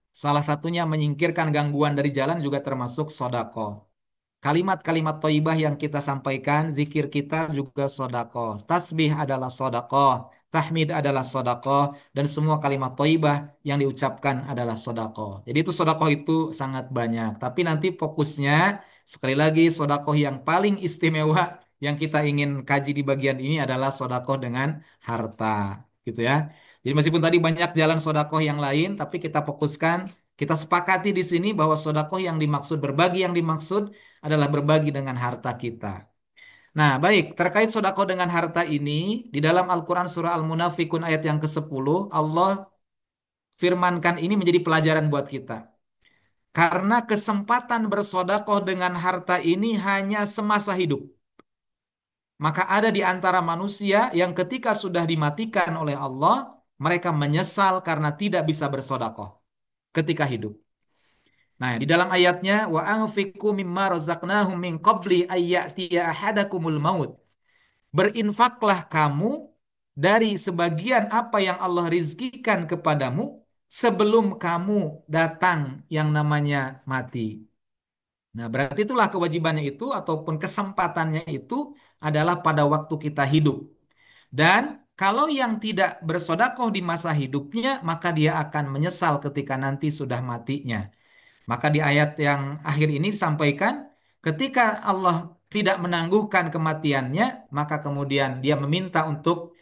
Salah satunya menyingkirkan gangguan dari jalan juga termasuk sodakoh. Kalimat-kalimat thayyibah yang kita sampaikan, zikir kita juga sodakoh. Tasbih adalah sodakoh. Tahmid adalah sodakoh. Dan semua kalimat thayyibah yang diucapkan adalah sodakoh. Jadi itu sodakoh itu sangat banyak. Tapi nanti fokusnya, sekali lagi sodakoh yang paling istimewa yang kita ingin kaji di bagian ini adalah sodakoh dengan harta. Gitu ya. Jadi meskipun tadi banyak jalan sodakoh yang lain, tapi kita fokuskan, kita sepakati di sini bahwa sodakoh yang dimaksud, berbagi yang dimaksud adalah berbagi dengan harta kita. Nah, baik, terkait sodako dengan harta ini, di dalam Al-Quran Surah Al-Munafikun ayat yang ke-10, Allah firmankan ini menjadi pelajaran buat kita. Karena kesempatan bersodakoh dengan harta ini hanya semasa hidup. Maka ada di antara manusia yang ketika sudah dimatikan oleh Allah, mereka menyesal karena tidak bisa bersodakoh ketika hidup. Nah, di dalam ayatnya wa anfiqu mimma razaqnahum min qabli ayyatiya ahadakumul maut. Berinfaklah kamu dari sebagian apa yang Allah rizkikan kepadamu sebelum kamu datang yang namanya mati. Nah, berarti itulah kewajibannya itu ataupun kesempatannya itu adalah pada waktu kita hidup. Dan kalau yang tidak bersodakoh di masa hidupnya, maka dia akan menyesal ketika nanti sudah matinya. Maka di ayat yang akhir ini disampaikan, ketika Allah tidak menangguhkan kematiannya, maka kemudian dia meminta untuk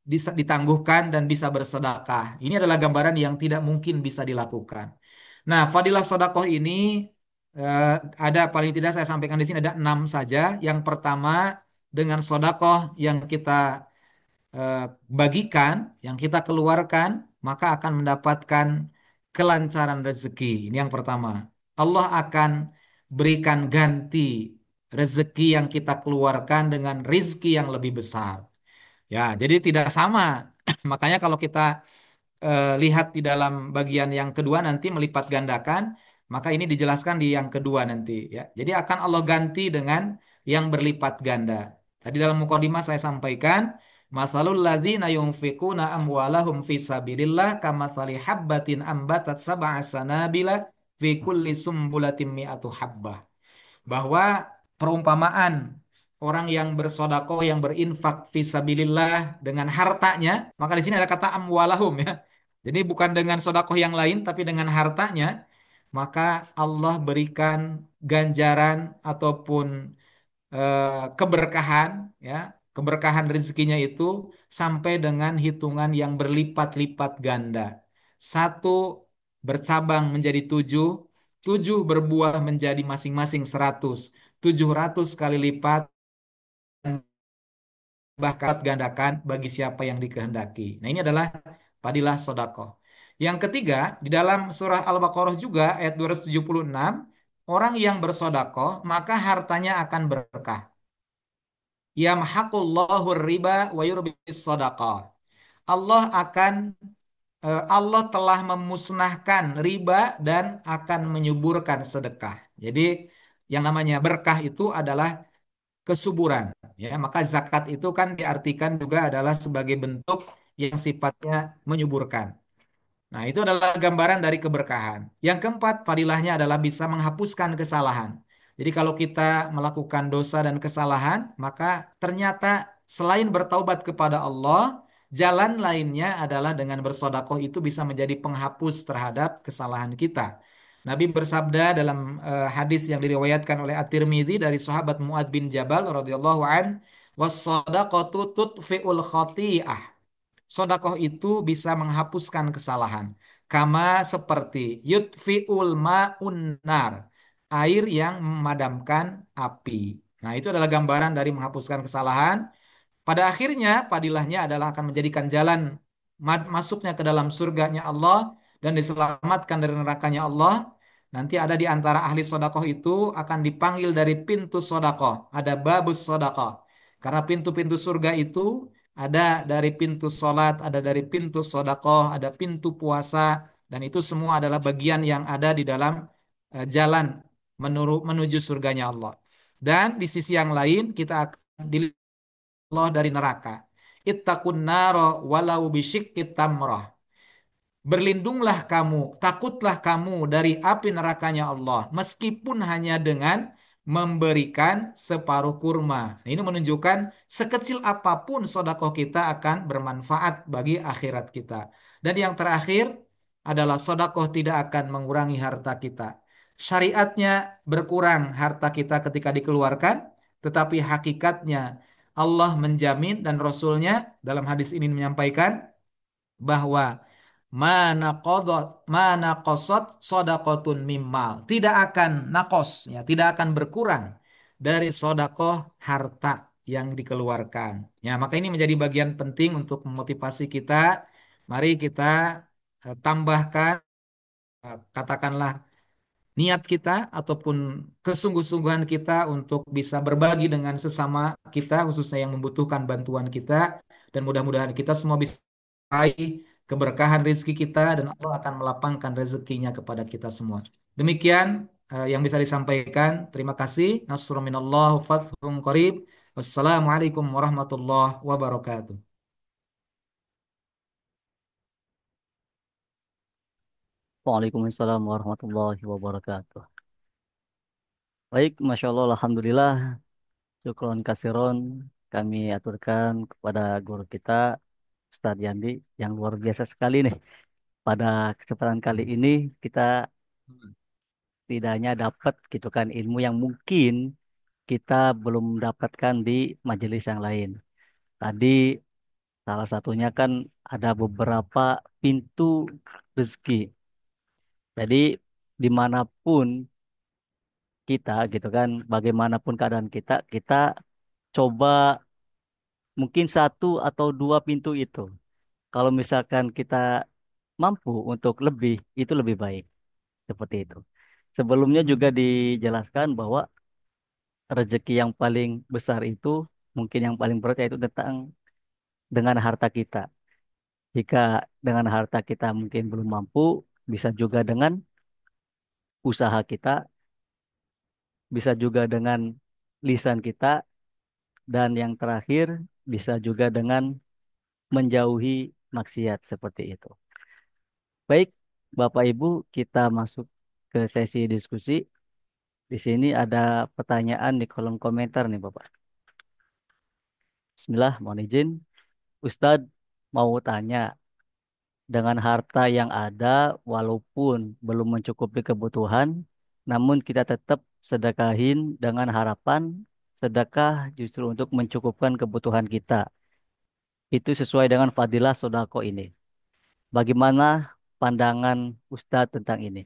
ditangguhkan dan bisa bersedekah. Ini adalah gambaran yang tidak mungkin bisa dilakukan. Nah, fadilah sedekah ini eh, ada paling tidak saya sampaikan di sini ada 6 saja. Yang pertama dengan sedekah yang kita eh, bagikan, yang kita keluarkan, maka akan mendapatkan kelancaran rezeki. Ini yang pertama. Allah akan berikan ganti rezeki yang kita keluarkan dengan rizki yang lebih besar. Ya, jadi tidak sama. Makanya kalau kita lihat di dalam bagian yang kedua nanti melipat gandakan, maka ini dijelaskan di yang kedua nanti ya. Jadi akan Allah ganti dengan yang berlipat ganda. Tadi dalam mukadimah saya sampaikan, mathalul ladzina yunfiquna amwalahum fi sabilillah kamathali habbatin ambatat sab'a sanabila fi kulli sumbulatin mi'atu habbah. Bahwa perumpamaan orang yang bersodakoh, yang berinfak fisabilillah dengan hartanya, maka di sini ada kata amwalahum ya. Jadi bukan dengan sodakoh yang lain, tapi dengan hartanya, maka Allah berikan ganjaran ataupun keberkahan ya keberkahan rezekinya itu sampai dengan hitungan yang berlipat-lipat ganda. Satu bercabang menjadi tujuh, tujuh berbuah menjadi masing-masing 100, 700 kali lipat, bahkan gandakan bagi siapa yang dikehendaki. Nah, ini adalah fadilah sodakoh. Yang ketiga, di dalam surah Al-Baqarah juga ayat 276, orang yang bersodakoh maka hartanya akan berkah. Yamhaqullahu riba wa yurbis sadaqah. Allah akan Allah telah memusnahkan riba dan akan menyuburkan sedekah. Jadi yang namanya berkah itu adalah kesuburan, ya. Maka zakat itu kan diartikan juga adalah sebagai bentuk yang sifatnya menyuburkan. Nah, itu adalah gambaran dari keberkahan. Yang keempat, fadilahnya adalah bisa menghapuskan kesalahan. Jadi kalau kita melakukan dosa dan kesalahan, maka ternyata selain bertaubat kepada Allah, jalan lainnya adalah dengan bersodakoh itu bisa menjadi penghapus terhadap kesalahan kita. Nabi bersabda dalam hadis yang diriwayatkan oleh At-Tirmidzi dari sahabat Muad bin Jabal radhiyallahu an, "Was-shadaqatu tutfi'ul khati'ah." Sodakoh itu bisa menghapuskan kesalahan. Kama seperti yutfi'ul ma'un nar. Air yang memadamkan api. Nah, itu adalah gambaran dari menghapuskan kesalahan. Pada akhirnya, fadilahnya adalah akan menjadikan jalan masuknya ke dalam surganya Allah dan diselamatkan dari nerakanya Allah. Nanti ada di antara ahli sodakoh itu akan dipanggil dari pintu sodakoh. Ada babus sodakoh. Karena pintu-pintu surga itu ada dari pintu solat, ada dari pintu sodakoh, ada pintu puasa. Dan itu semua adalah bagian yang ada di dalam jalan menuju surganya Allah. Dan di sisi yang lain kita akan Allah dari neraka. Ittaqun naro walau bisyikki tamrah. Berlindunglah kamu, takutlah kamu dari api nerakanya Allah, meskipun hanya dengan memberikan separuh kurma. Nah, ini menunjukkan sekecil apapun sodakoh kita akan bermanfaat bagi akhirat kita. Dan yang terakhir adalah sodakoh tidak akan mengurangi harta kita. Syariatnya berkurang harta kita ketika dikeluarkan, tetapi hakikatnya Allah menjamin dan Rasulnya dalam hadis ini menyampaikan bahwa mana kosot sodakotun mimmal, tidak akan nakos, ya, tidak akan berkurang dari sodakoh harta yang dikeluarkan, ya. Maka ini menjadi bagian penting untuk memotivasi kita. Mari kita tambahkan, katakanlah niat kita ataupun kesungguh-sungguhan kita untuk bisa berbagi dengan sesama kita, khususnya yang membutuhkan bantuan kita, dan mudah-mudahan kita semua bisa meraih keberkahan rezeki kita dan Allah akan melapangkan rezekinya kepada kita semua. Demikian yang bisa disampaikan. Terima kasih. Nasrul minallah, fathun qarib. Wassalamualaikum warahmatullahi wabarakatuh. Waalaikumsalam warahmatullahi wabarakatuh. Baik, Masya Allah, Alhamdulillah, syukron kasiron kami aturkan kepada guru kita, Ustadz Yandi, yang luar biasa sekali nih. Pada kesempatan kali ini kita tidaknya dapat gitu kan ilmu yang mungkin kita belum dapatkan di majelis yang lain. Tadi salah satunya kan ada beberapa pintu rezeki. Jadi dimanapun kita gitu kan, bagaimanapun keadaan kita, kita coba mungkin satu atau dua pintu itu. Kalau misalkan kita mampu untuk lebih, itu lebih baik. Seperti itu. Sebelumnya juga dijelaskan bahwa rezeki yang paling besar itu, mungkin yang paling berat yaitu tentang dengan harta kita. Jika dengan harta kita mungkin belum mampu, bisa juga dengan usaha kita, bisa juga dengan lisan kita, dan yang terakhir bisa juga dengan menjauhi maksiat seperti itu. Baik, Bapak Ibu, kita masuk ke sesi diskusi. Di sini ada pertanyaan di kolom komentar nih, Bapak. Bismillah, mohon izin. Ustadz mau tanya, dengan harta yang ada, walaupun belum mencukupi kebutuhan, namun kita tetap sedekahin dengan harapan sedekah justru untuk mencukupkan kebutuhan kita. Itu sesuai dengan fadilah sodako ini. Bagaimana pandangan Ustadz tentang ini?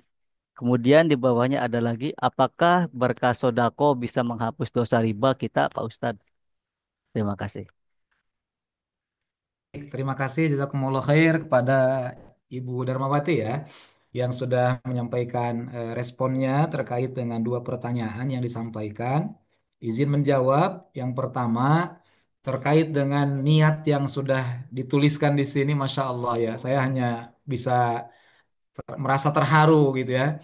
Kemudian di bawahnya ada lagi, apakah berkah sodako bisa menghapus dosa riba kita, Pak Ustadz? Terima kasih. Terima kasih jazakumullah khair kepada Ibu Darmawati ya yang sudah menyampaikan responnya terkait dengan dua pertanyaan yang disampaikan. Izin menjawab yang pertama terkait dengan niat yang sudah dituliskan di sini, Masya Allah ya. Saya hanya bisa merasa terharu gitu ya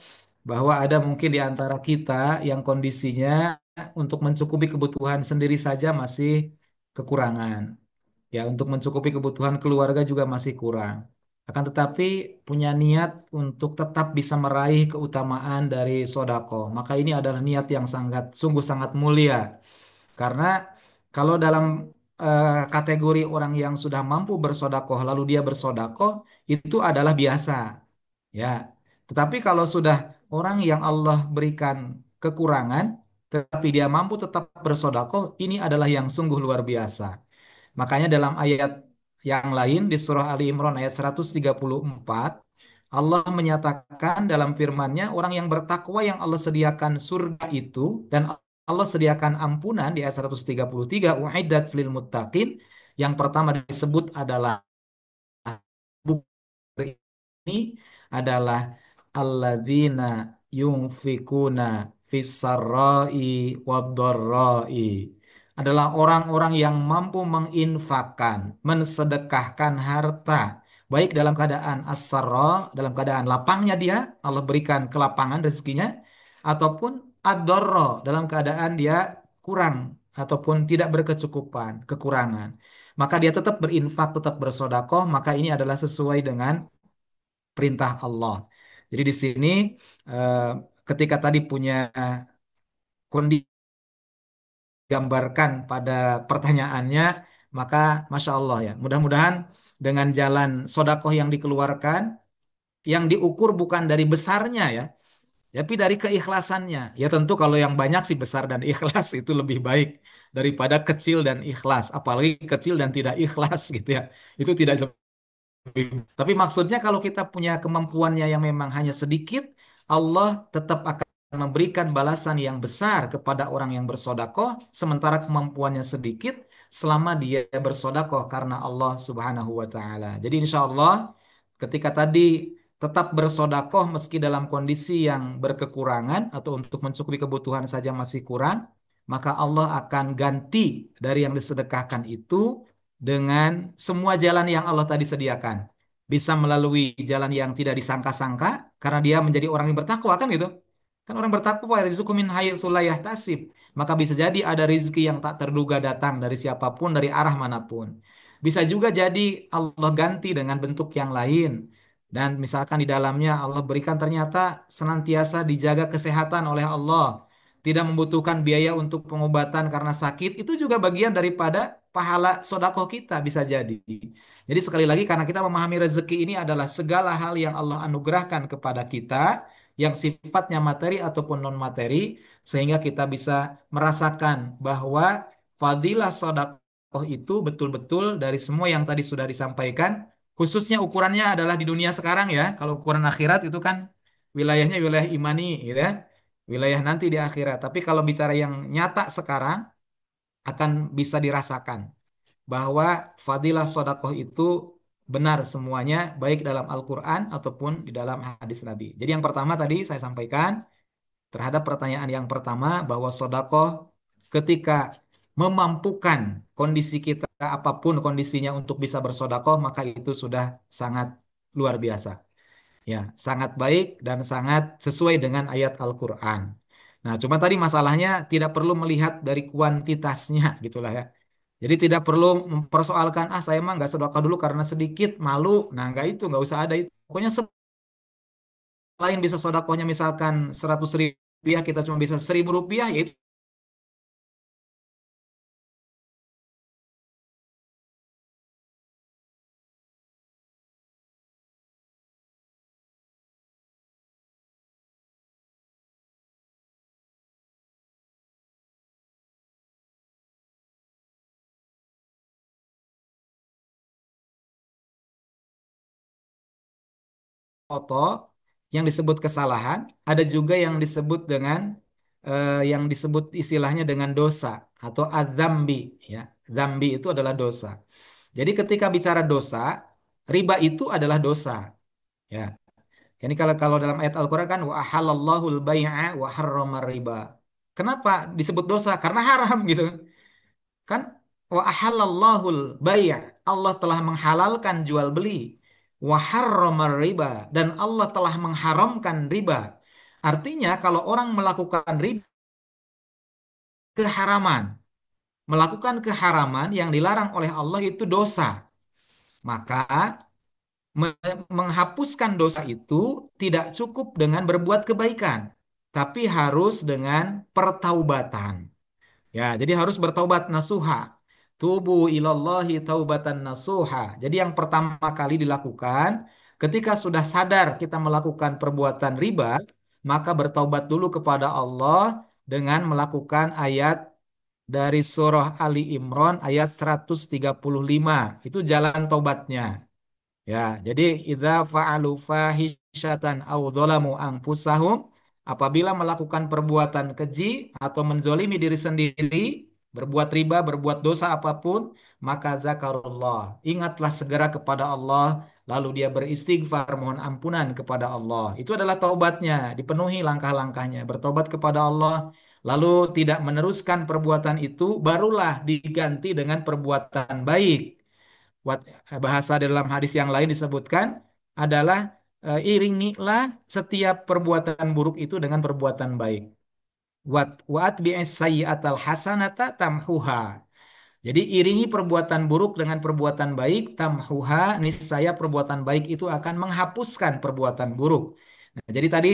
bahwa ada mungkin di antara kita yang kondisinya untuk mencukupi kebutuhan sendiri saja masih kekurangan. Ya, untuk mencukupi kebutuhan keluarga juga masih kurang. Akan tetapi punya niat untuk tetap bisa meraih keutamaan dari sodako. Maka ini adalah niat yang sangat, sungguh sangat mulia. Karena kalau dalam kategori orang yang sudah mampu bersodakoh, lalu dia bersodakoh, itu adalah biasa. Ya, tetapi kalau sudah orang yang Allah berikan kekurangan, tetapi dia mampu tetap bersodakoh, ini adalah yang sungguh luar biasa. Makanya dalam ayat yang lain di surah Ali Imran ayat 134, Allah menyatakan dalam firman-Nya orang yang bertakwa yang Allah sediakan surga itu dan Allah sediakan ampunan di ayat 133 uiddat lil muttaqin. Yang pertama disebut adalah ini adalah alladzina yunfikuna fissarra'i wadharra'i, adalah orang-orang yang mampu menginfakkan, mensedekahkan harta baik dalam keadaan as-sarra, dalam keadaan lapangnya dia, Allah berikan kelapangan rezekinya, ataupun ad-dharra, dalam keadaan dia kurang ataupun tidak berkecukupan, kekurangan. Maka dia tetap berinfak, tetap bersodakoh, maka ini adalah sesuai dengan perintah Allah. Jadi di sini eh, ketika tadi punya kondisi gambarkan pada pertanyaannya, maka Masya Allah ya, mudah-mudahan dengan jalan sodakoh yang dikeluarkan, yang diukur bukan dari besarnya ya, tapi dari keikhlasannya. Ya tentu kalau yang banyak sih besar dan ikhlas itu lebih baik daripada kecil dan ikhlas, apalagi kecil dan tidak ikhlas gitu ya. Itu tidak. Tapi maksudnya kalau kita punya kemampuannya yang memang hanya sedikit, Allah tetap akan memberikan balasan yang besar kepada orang yang bersodakoh, sementara kemampuannya sedikit selama dia bersodakoh karena Allah Subhanahu wa Ta'ala. Jadi insya Allah ketika tadi tetap bersodakoh meski dalam kondisi yang berkekurangan atau untuk mencukupi kebutuhan saja masih kurang, maka Allah akan ganti dari yang disedekahkan itu dengan semua jalan yang Allah tadi sediakan. Bisa melalui jalan yang tidak disangka-sangka karena dia menjadi orang yang bertakwa kan gitu. Kan orang bertakwa rizqu min haitsu la yahtasib. Maka bisa jadi ada rizki yang tak terduga datang dari siapapun dari arah manapun. Bisa juga jadi Allah ganti dengan bentuk yang lain. Dan misalkan di dalamnya Allah berikan ternyata senantiasa dijaga kesehatan oleh Allah, tidak membutuhkan biaya untuk pengobatan karena sakit, itu juga bagian daripada pahala sodako kita bisa jadi. Jadi sekali lagi karena kita memahami rezeki ini adalah segala hal yang Allah anugerahkan kepada kita yang sifatnya materi ataupun non materi sehingga kita bisa merasakan bahwa fadilah sodakoh itu betul-betul dari semua yang tadi sudah disampaikan, khususnya ukurannya adalah di dunia sekarang ya. Kalau ukuran akhirat itu kan wilayahnya wilayah imani gitu ya, wilayah nanti di akhirat. Tapi kalau bicara yang nyata sekarang akan bisa dirasakan bahwa fadilah sodakoh itu benar semuanya baik dalam Al-Quran ataupun di dalam hadis Nabi. Jadi yang pertama tadi saya sampaikan terhadap pertanyaan yang pertama bahwa sodakoh ketika memampukan kondisi kita apapun kondisinya untuk bisa bersodakoh maka itu sudah sangat luar biasa. Ya, sangat baik dan sangat sesuai dengan ayat Al-Quran. Nah, cuma tadi masalahnya tidak perlu melihat dari kuantitasnya gitulah ya. Jadi tidak perlu mempersoalkan, ah saya mah nggak sedekah dulu karena sedikit, malu. Nah, nggak itu, nggak usah ada itu. Pokoknya selain bisa sodakohnya misalkan 100.000 rupiah, kita cuma bisa 1.000 rupiah, ya itu khoto, yang disebut kesalahan, ada juga yang disebut dengan yang disebut istilahnya dengan dosa atau adzambi ya. Zambi itu adalah dosa. Jadi ketika bicara dosa, riba itu adalah dosa ya. Jadi kalau kalau dalam ayat Al-Qur'an kan wa ahallallahu al-bai'a wa harrama riba. Kenapa disebut dosa? Karena haram gitu. Kan wa ahallallahul bai'. Allah telah menghalalkan jual beli. Wa harramar riba dan Allah telah mengharamkan riba. Artinya kalau orang melakukan riba keharaman, melakukan keharaman yang dilarang oleh Allah itu dosa. Maka menghapuskan dosa itu tidak cukup dengan berbuat kebaikan, tapi harus dengan pertaubatan. Ya, jadi harus bertaubat nasuha. Tubu ilallahi taubatan nasuha. Jadi yang pertama kali dilakukan ketika sudah sadar kita melakukan perbuatan riba, maka bertaubat dulu kepada Allah dengan melakukan ayat dari surah Ali Imran ayat 135. Itu jalan taubatnya. Ya, jadi idza fa'alu fahishatan aw dzalamu anfusahum, apabila melakukan perbuatan keji atau menzolimi diri sendiri, berbuat riba, berbuat dosa apapun, maka zakarullah. Ingatlah segera kepada Allah, lalu dia beristighfar mohon ampunan kepada Allah. Itu adalah taubatnya, dipenuhi langkah-langkahnya. Bertobat kepada Allah, lalu tidak meneruskan perbuatan itu, barulah diganti dengan perbuatan baik. Bahasa dalam hadis yang lain disebutkan adalah iringilah setiap perbuatan buruk itu dengan perbuatan baik. Wa atbi'is sayyi'atal hasanata tamhuha. Jadi iringi perbuatan buruk dengan perbuatan baik, tamhuha, niscaya perbuatan baik itu akan menghapuskan perbuatan buruk. Nah, jadi tadi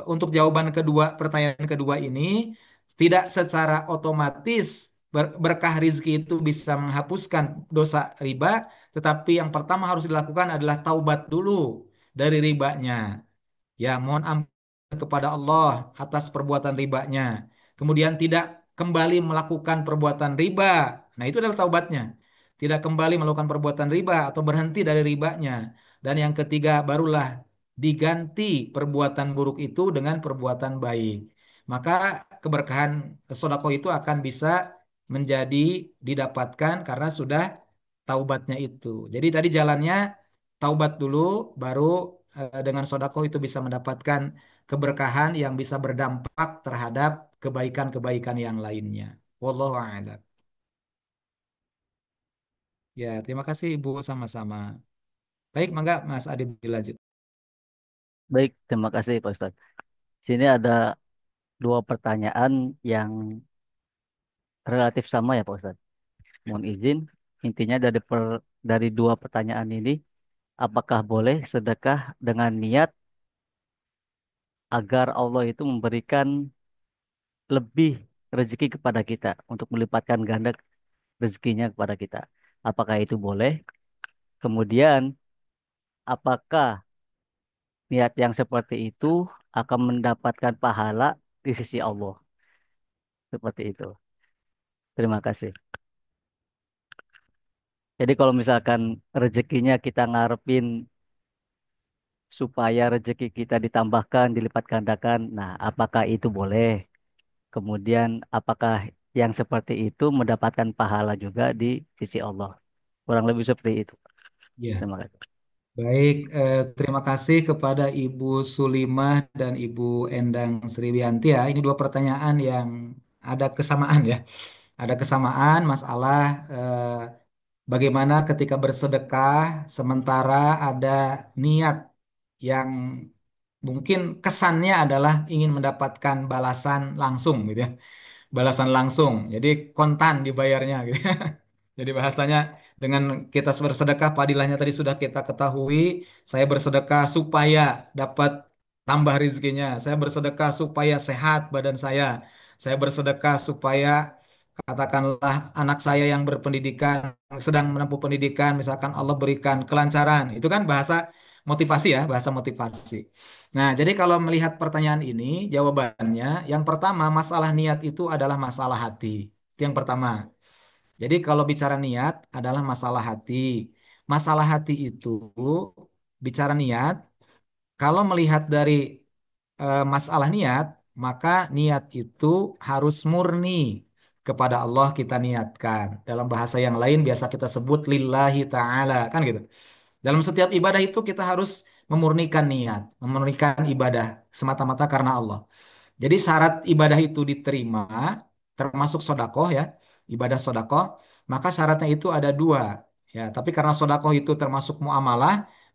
untuk jawaban kedua, pertanyaan kedua ini, tidak secara otomatis berkah rizki itu bisa menghapuskan dosa riba, tetapi yang pertama harus dilakukan adalah taubat dulu dari ribanya. Ya, mohon ampun kepada Allah atas perbuatan ribanya. Kemudian tidak kembali melakukan perbuatan riba. Nah, itu adalah taubatnya. Tidak kembali melakukan perbuatan riba atau berhenti dari ribanya. Dan yang ketiga, barulah diganti perbuatan buruk itu dengan perbuatan baik. Maka keberkahan sodako itu akan bisa menjadi didapatkan karena sudah taubatnya itu. Jadi tadi jalannya taubat dulu, baru dengan sodako itu bisa mendapatkan keberkahan yang bisa berdampak terhadap kebaikan-kebaikan yang lainnya. Wallahu a'lam. Ya, terima kasih Ibu sama-sama. Baik, mangga Mas Adi dilanjut. Baik, terima kasih Pak Ustadz. Sini ada dua pertanyaan yang relatif sama ya Pak Ustadz. Mohon izin, intinya dari dua pertanyaan ini, apakah boleh sedekah dengan niat agar Allah itu memberikan lebih rezeki kepada kita untuk melipatkan ganda rezekinya kepada kita? Apakah itu boleh? Kemudian, apakah niat yang seperti itu akan mendapatkan pahala di sisi Allah? Seperti itu. Terima kasih. Jadi kalau misalkan rezekinya kita ngarepin supaya rezeki kita ditambahkan, dilipat gandakan, nah apakah itu boleh? Kemudian apakah yang seperti itu mendapatkan pahala juga di sisi Allah? Kurang lebih seperti itu. Ya, Terima kasih. baik. Terima kasih kepada Ibu Sulimah dan Ibu Endang Sriwiyanti ya. Ini dua pertanyaan yang ada kesamaan ya. Ada kesamaan masalah bagaimana ketika bersedekah sementara ada niat yang mungkin kesannya adalah ingin mendapatkan balasan langsung gitu ya. Balasan langsung. Jadi kontan dibayarnya gitu. Jadi bahasanya dengan kita bersedekah padilahnya tadi sudah kita ketahui, saya bersedekah supaya dapat tambah rezekinya. Saya bersedekah supaya sehat badan saya. Saya bersedekah supaya katakanlah anak saya yang berpendidikan sedang menempuh pendidikan, misalkan Allah berikan kelancaran. Itu kan bahasa motivasi ya, bahasa motivasi. Nah, jadi kalau melihat pertanyaan ini, jawabannya yang pertama masalah niat itu adalah masalah hati. Itu yang pertama. Jadi kalau bicara niat adalah masalah hati. Masalah hati itu bicara niat kalau melihat dari masalah niat, maka niat itu harus murni kepada Allah kita niatkan. Dalam bahasa yang lain biasa kita sebut lillahi ta'ala, kan gitu. Dalam setiap ibadah itu kita harus memurnikan niat, memurnikan ibadah semata-mata karena Allah. Jadi syarat ibadah itu diterima, termasuk sodakoh ya, ibadah sodakoh, maka syaratnya itu ada dua. Ya, tapi karena sodakoh itu termasuk muamalah,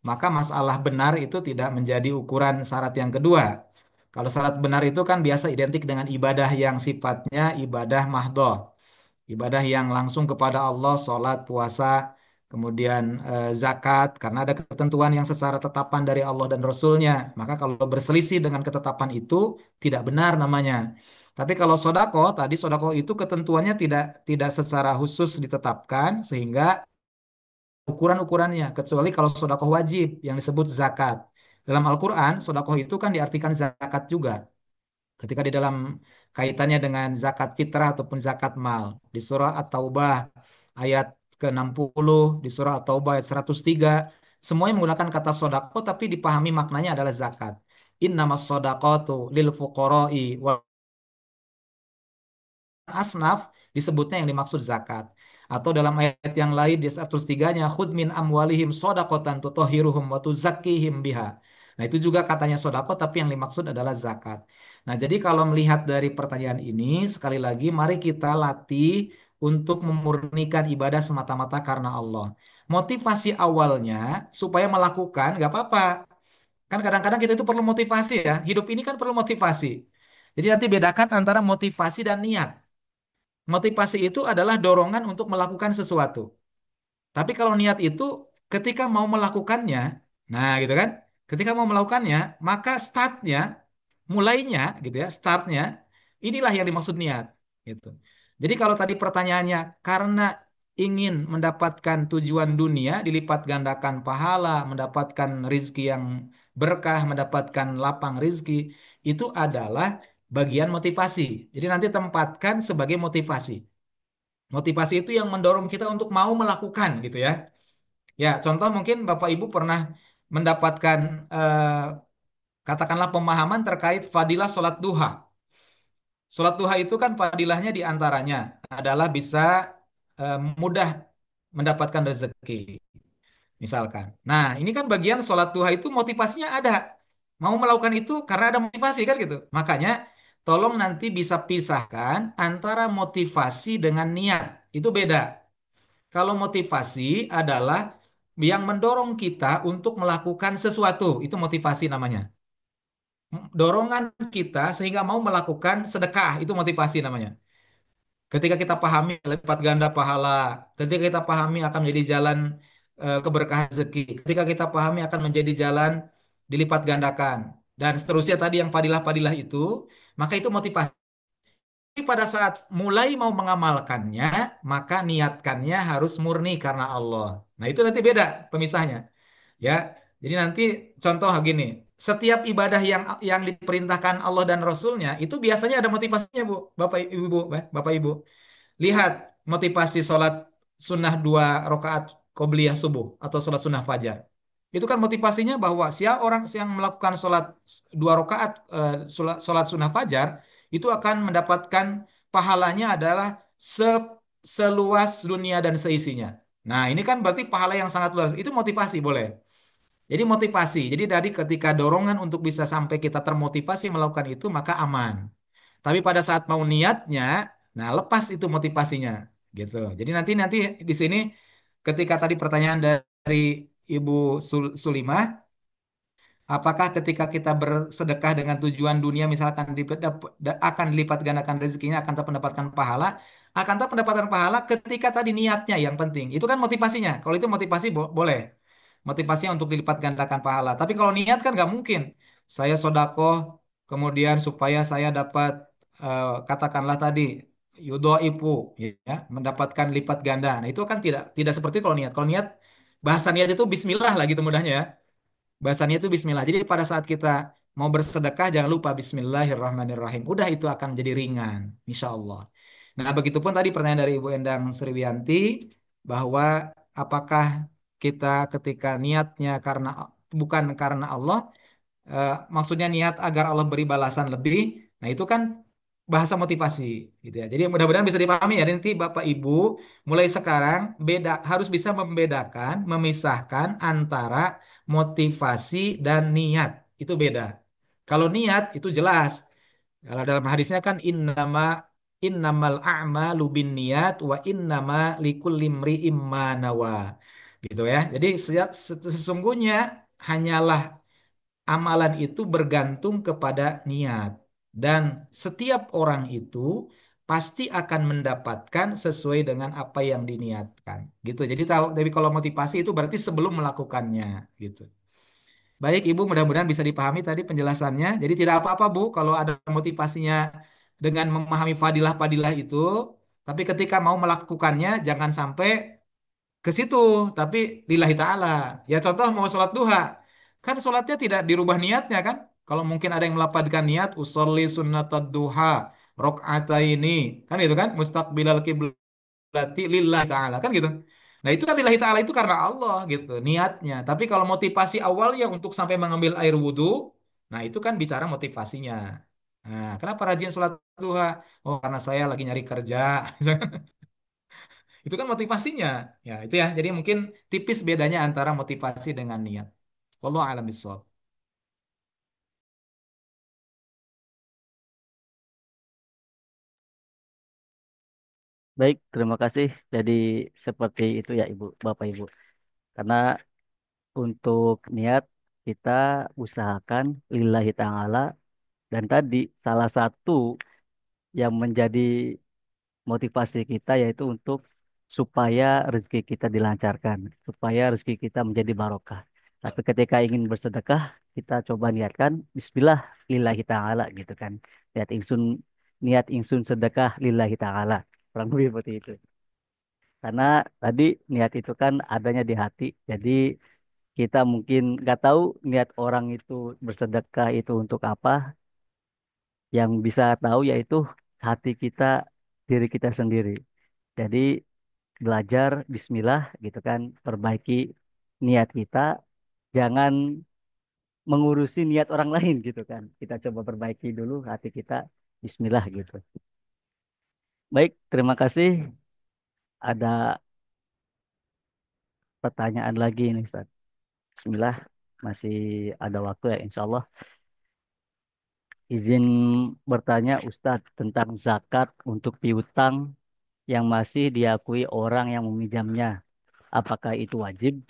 maka masalah benar itu tidak menjadi ukuran syarat yang kedua. Kalau syarat benar itu kan biasa identik dengan ibadah yang sifatnya ibadah mahdoh. Ibadah yang langsung kepada Allah, sholat, puasa, kemudian zakat, karena ada ketentuan yang secara tetapan dari Allah dan Rasulnya. Maka kalau berselisih dengan ketetapan itu, tidak benar namanya. Tapi kalau sodako, tadi sodako itu ketentuannya tidak secara khusus ditetapkan, sehingga ukuran-ukurannya, kecuali kalau sodako wajib yang disebut zakat. Dalam Al-Quran, sodako itu kan diartikan zakat juga. Ketika di dalam kaitannya dengan zakat fitrah ataupun zakat mal. Di surah At-Taubah ayat ke-60, di surah At-Taubah ayat 103, semuanya menggunakan kata sodako tapi dipahami maknanya adalah zakat. Innamas sodaqatu lil fuqara'i wal asnaf disebutnya yang dimaksud zakat. Atau dalam ayat yang lain di 103-nya khud min amwalihim sodakotan tutohiruhum wa tuzakkihim biha. Nah itu juga katanya sodako tapi yang dimaksud adalah zakat. Nah jadi kalau melihat dari pertanyaan ini sekali lagi mari kita latih untuk memurnikan ibadah semata-mata karena Allah. Motivasi awalnya supaya melakukan nggak apa-apa. Kan kadang-kadang kita itu perlu motivasi ya. Hidup ini kan perlu motivasi. Jadi nanti bedakan antara motivasi dan niat. Motivasi itu adalah dorongan untuk melakukan sesuatu. Tapi kalau niat itu ketika mau melakukannya, nah gitu kan, ketika mau melakukannya, maka startnya, mulainya gitu ya, startnya, inilah yang dimaksud niat. Gitu. Jadi kalau tadi pertanyaannya, karena ingin mendapatkan tujuan dunia, dilipat gandakan pahala, mendapatkan rizki yang berkah, mendapatkan lapang rizki, itu adalah bagian motivasi. Jadi nanti tempatkan sebagai motivasi. Motivasi itu yang mendorong kita untuk mau melakukan gitu ya. Ya, contoh mungkin Bapak Ibu pernah mendapatkan katakanlah pemahaman terkait fadilah sholat duha. Sholat duha itu kan fadilahnya diantaranya adalah bisa mudah mendapatkan rezeki, misalkan. Nah, ini kan bagian sholat duha itu motivasinya ada. Mau melakukan itu karena ada motivasi kan gitu. Makanya tolong nanti bisa pisahkan antara motivasi dengan niat. Itu beda. Kalau motivasi adalah yang mendorong kita untuk melakukan sesuatu, itu motivasi namanya. Dorongan kita sehingga mau melakukan sedekah, itu motivasi namanya. Ketika kita pahami lipat ganda pahala, ketika kita pahami akan menjadi jalan keberkahan rezeki, ketika kita pahami akan menjadi jalan dilipat gandakan, dan seterusnya tadi yang padilah-padilah itu, maka itu motivasi. Tapi pada saat mulai mau mengamalkannya, maka niatkannya harus murni karena Allah. Nah, itu nanti beda pemisahnya, ya. Jadi nanti contoh gini, setiap ibadah yang diperintahkan Allah dan Rasulnya itu biasanya ada motivasinya, Bu, Bapak Ibu, Bapak Ibu. Lihat motivasi sholat sunnah 2 rakaat qobliyah subuh atau sholat sunnah fajar. Itu kan motivasinya bahwa siapa orang yang melakukan sholat 2 rakaat sholat sunnah fajar itu akan mendapatkan pahalanya adalah seluas dunia dan seisinya. Nah, ini kan berarti pahala yang sangat luar. Itu motivasi boleh. Jadi motivasi. Jadi dari ketika dorongan untuk bisa sampai kita termotivasi melakukan itu maka aman. Tapi pada saat mau niatnya, nah lepas itu motivasinya, gitu. Jadi nanti nanti di sini ketika tadi pertanyaan dari Ibu Sulimah, apakah ketika kita bersedekah dengan tujuan dunia misalkan akan dilipat gandakan rezekinya, akan tetap mendapatkan pahala, akan tetap mendapatkan pahala ketika tadi niatnya yang penting. Itu kan motivasinya. Kalau itu motivasi boleh. Motivasinya untuk dilipat gandakan pahala. Tapi kalau niat kan nggak mungkin. Saya sodakoh, kemudian supaya saya dapat katakanlah tadi yudhoifu, ya, mendapatkan lipat ganda. Nah itu kan tidak tidak seperti kalau niat. Kalau niat bahasa niat itu Bismillah lah gitu mudahnya ya. Bahasanya itu bismillah. Jadi pada saat kita mau bersedekah jangan lupa bismillahirrahmanirrahim. Udah itu akan menjadi ringan, insya Allah. Nah, begitupun tadi pertanyaan dari Ibu Endang Sriwiyanti bahwa apakah kita ketika niatnya karena bukan karena Allah, maksudnya niat agar Allah beri balasan lebih. Nah, itu kan bahasa motivasi gitu ya. Jadi mudah-mudahan bisa dipahami ya. Nanti Bapak Ibu mulai sekarang harus bisa membedakan, memisahkan antara motivasi dan niat. Itu beda. Kalau niat itu jelas. Kalau dalam hadisnya kan innamal a'malu binniyat wa innama likulli imri'im ma nawa. Gitu ya. Jadi sesungguhnya hanyalah amalan itu bergantung kepada niat. Dan setiap orang itu pasti akan mendapatkan sesuai dengan apa yang diniatkan. Gitu. Jadi kalau motivasi itu berarti sebelum melakukannya. Gitu. Baik, Ibu, mudah-mudahan bisa dipahami tadi penjelasannya. Jadi tidak apa-apa, Bu, kalau ada motivasinya dengan memahami fadilah-fadilah itu. Tapi ketika mau melakukannya, jangan sampai ke situ, tapi lillahi ta'ala. Ya contoh mau sholat duha, kan sholatnya tidak dirubah niatnya kan? Kalau mungkin ada yang melapatkan niat, usolli sunnatad duha, ini, kan gitu kan? Mustaqbilal kiblati lillahi ta'ala, kan gitu. Nah itu kan lillahi ta'ala itu karena Allah gitu, niatnya. Tapi kalau motivasi awalnya untuk sampai mengambil air wudhu, nah itu kan bicara motivasinya. Nah, kenapa rajin sholat duha? Oh, karena saya lagi nyari kerja. Itu kan motivasinya. Ya, itu ya. Jadi mungkin tipis bedanya antara motivasi dengan niat. Wallahu a'lam bishawab. Baik, terima kasih. Jadi seperti itu ya Ibu, Bapak Ibu. Karena untuk niat kita usahakan lillahi ta'ala dan tadi salah satu yang menjadi motivasi kita yaitu untuk supaya rezeki kita dilancarkan, supaya rezeki kita menjadi barokah. Tapi ketika ingin bersedekah, kita coba niatkan Bismillah lillahi ta'ala gitu kan. Niat ingsun sedekah lillahi ta'ala. Kurang lebih seperti itu. Karena tadi niat itu kan adanya di hati. Jadi kita mungkin nggak tahu niat orang itu bersedekah itu untuk apa. Yang bisa tahu yaitu hati kita, diri kita sendiri. Jadi belajar Bismillah gitu kan, perbaiki niat kita, jangan mengurusi niat orang lain gitu kan. Kita coba perbaiki dulu hati kita, Bismillah gitu. Baik, terima kasih. Ada pertanyaan lagi nih, Ustaz. Bismillah, masih ada waktu ya, Insya Allah. Izin bertanya, Ustadz, tentang zakat untuk piutang yang masih diakui orang yang meminjamnya. Apakah itu wajib?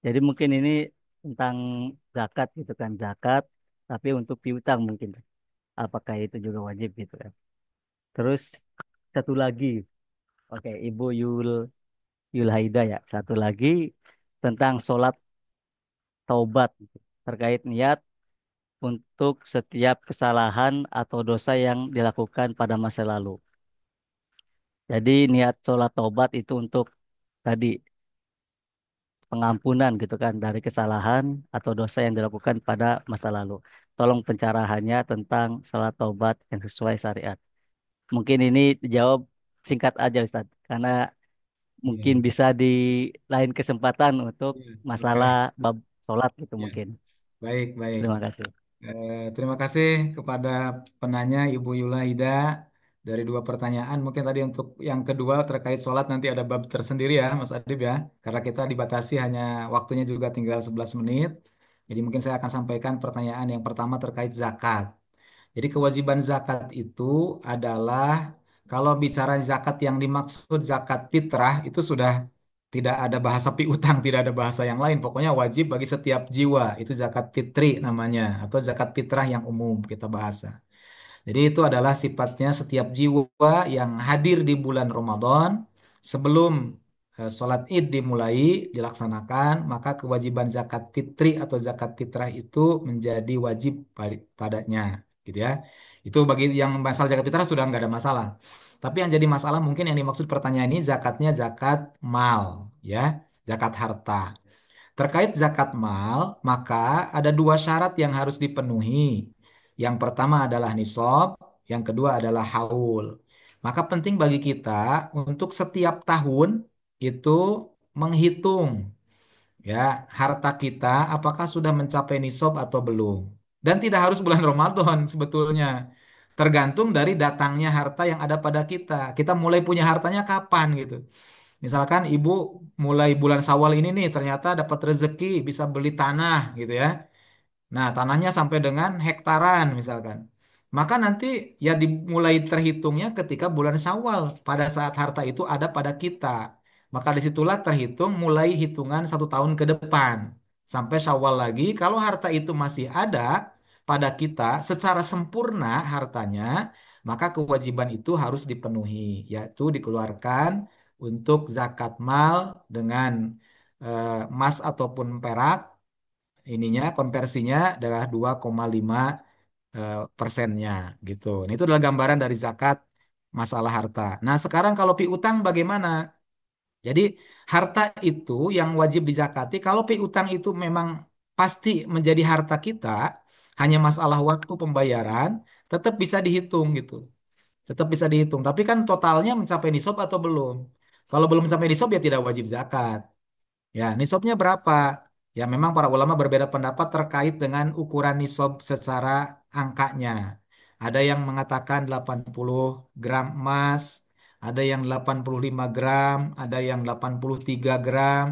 Jadi mungkin ini tentang zakat gitu kan, zakat, tapi untuk piutang mungkin. Apakah itu juga wajib gitu kan? Terus satu lagi, oke, Ibu Yulhaida ya. Satu lagi tentang sholat taubat terkait niat untuk setiap kesalahan atau dosa yang dilakukan pada masa lalu. Jadi niat sholat taubat itu untuk tadi pengampunan gitu kan dari kesalahan atau dosa yang dilakukan pada masa lalu. Tolong pencerahannya tentang sholat taubat yang sesuai syariat. Mungkin ini dijawab singkat aja Ustaz, karena mungkin Iya, bisa di lain kesempatan untuk iya. masalah Oke. bab sholat gitu Ya, mungkin. baik, baik. Terima kasih. Terima kasih kepada penanya Ibu Yula Ida dari dua pertanyaan. Mungkin tadi untuk yang kedua terkait sholat nanti ada bab tersendiri ya Mas Adib ya. Karena kita dibatasi hanya waktunya juga tinggal 11 menit. Jadi mungkin saya akan sampaikan pertanyaan yang pertama terkait zakat. Jadi kewajiban zakat itu adalah kalau bicara zakat yang dimaksud zakat fitrah itu sudah tidak ada bahasa piutang, tidak ada bahasa yang lain. Pokoknya wajib bagi setiap jiwa. Itu zakat fitri namanya atau zakat fitrah yang umum kita bahasa. Jadi itu adalah sifatnya setiap jiwa yang hadir di bulan Ramadan sebelum sholat Id dimulai dilaksanakan, maka kewajiban zakat fitri atau zakat fitrah itu menjadi wajib padanya, gitu ya. Itu bagi yang masalah zakat fitrah sudah nggak ada masalah. Tapi yang jadi masalah mungkin yang dimaksud pertanyaan ini zakatnya zakat mal, ya, zakat harta. Terkait zakat mal, maka ada dua syarat yang harus dipenuhi. Yang pertama adalah nisab, yang kedua adalah haul. Maka penting bagi kita untuk setiap tahun itu menghitung ya, harta kita apakah sudah mencapai nisab atau belum. Dan tidak harus bulan Ramadan sebetulnya. Tergantung dari datangnya harta yang ada pada kita. Kita mulai punya hartanya kapan gitu. Misalkan ibu mulai bulan Syawal ini nih ternyata dapat rezeki bisa beli tanah gitu ya. Nah, tanahnya sampai dengan hektaran misalkan. Maka nanti ya dimulai terhitungnya ketika bulan Syawal pada saat harta itu ada pada kita. Maka disitulah terhitung mulai hitungan 1 tahun ke depan. Sampai Syawal lagi, kalau harta itu masih ada pada kita secara sempurna hartanya, maka kewajiban itu harus dipenuhi, yaitu dikeluarkan untuk zakat mal dengan emas ataupun perak ininya konversinya adalah 2,5 persennya gitu. Nah, itu adalah gambaran dari zakat masalah harta. Nah, sekarang kalau piutang bagaimana? Jadi harta itu yang wajib dizakati. Kalau piutang itu memang pasti menjadi harta kita, hanya masalah waktu pembayaran, tetap bisa dihitung gitu. Tetap bisa dihitung. Tapi kan totalnya mencapai nisab atau belum? Kalau belum mencapai nisab ya tidak wajib zakat. Ya, nisabnya berapa? Ya, memang para ulama berbeda pendapat terkait dengan ukuran nisab secara angkanya. Ada yang mengatakan 80 gram emas, ada yang 85 gram, ada yang 83 gram.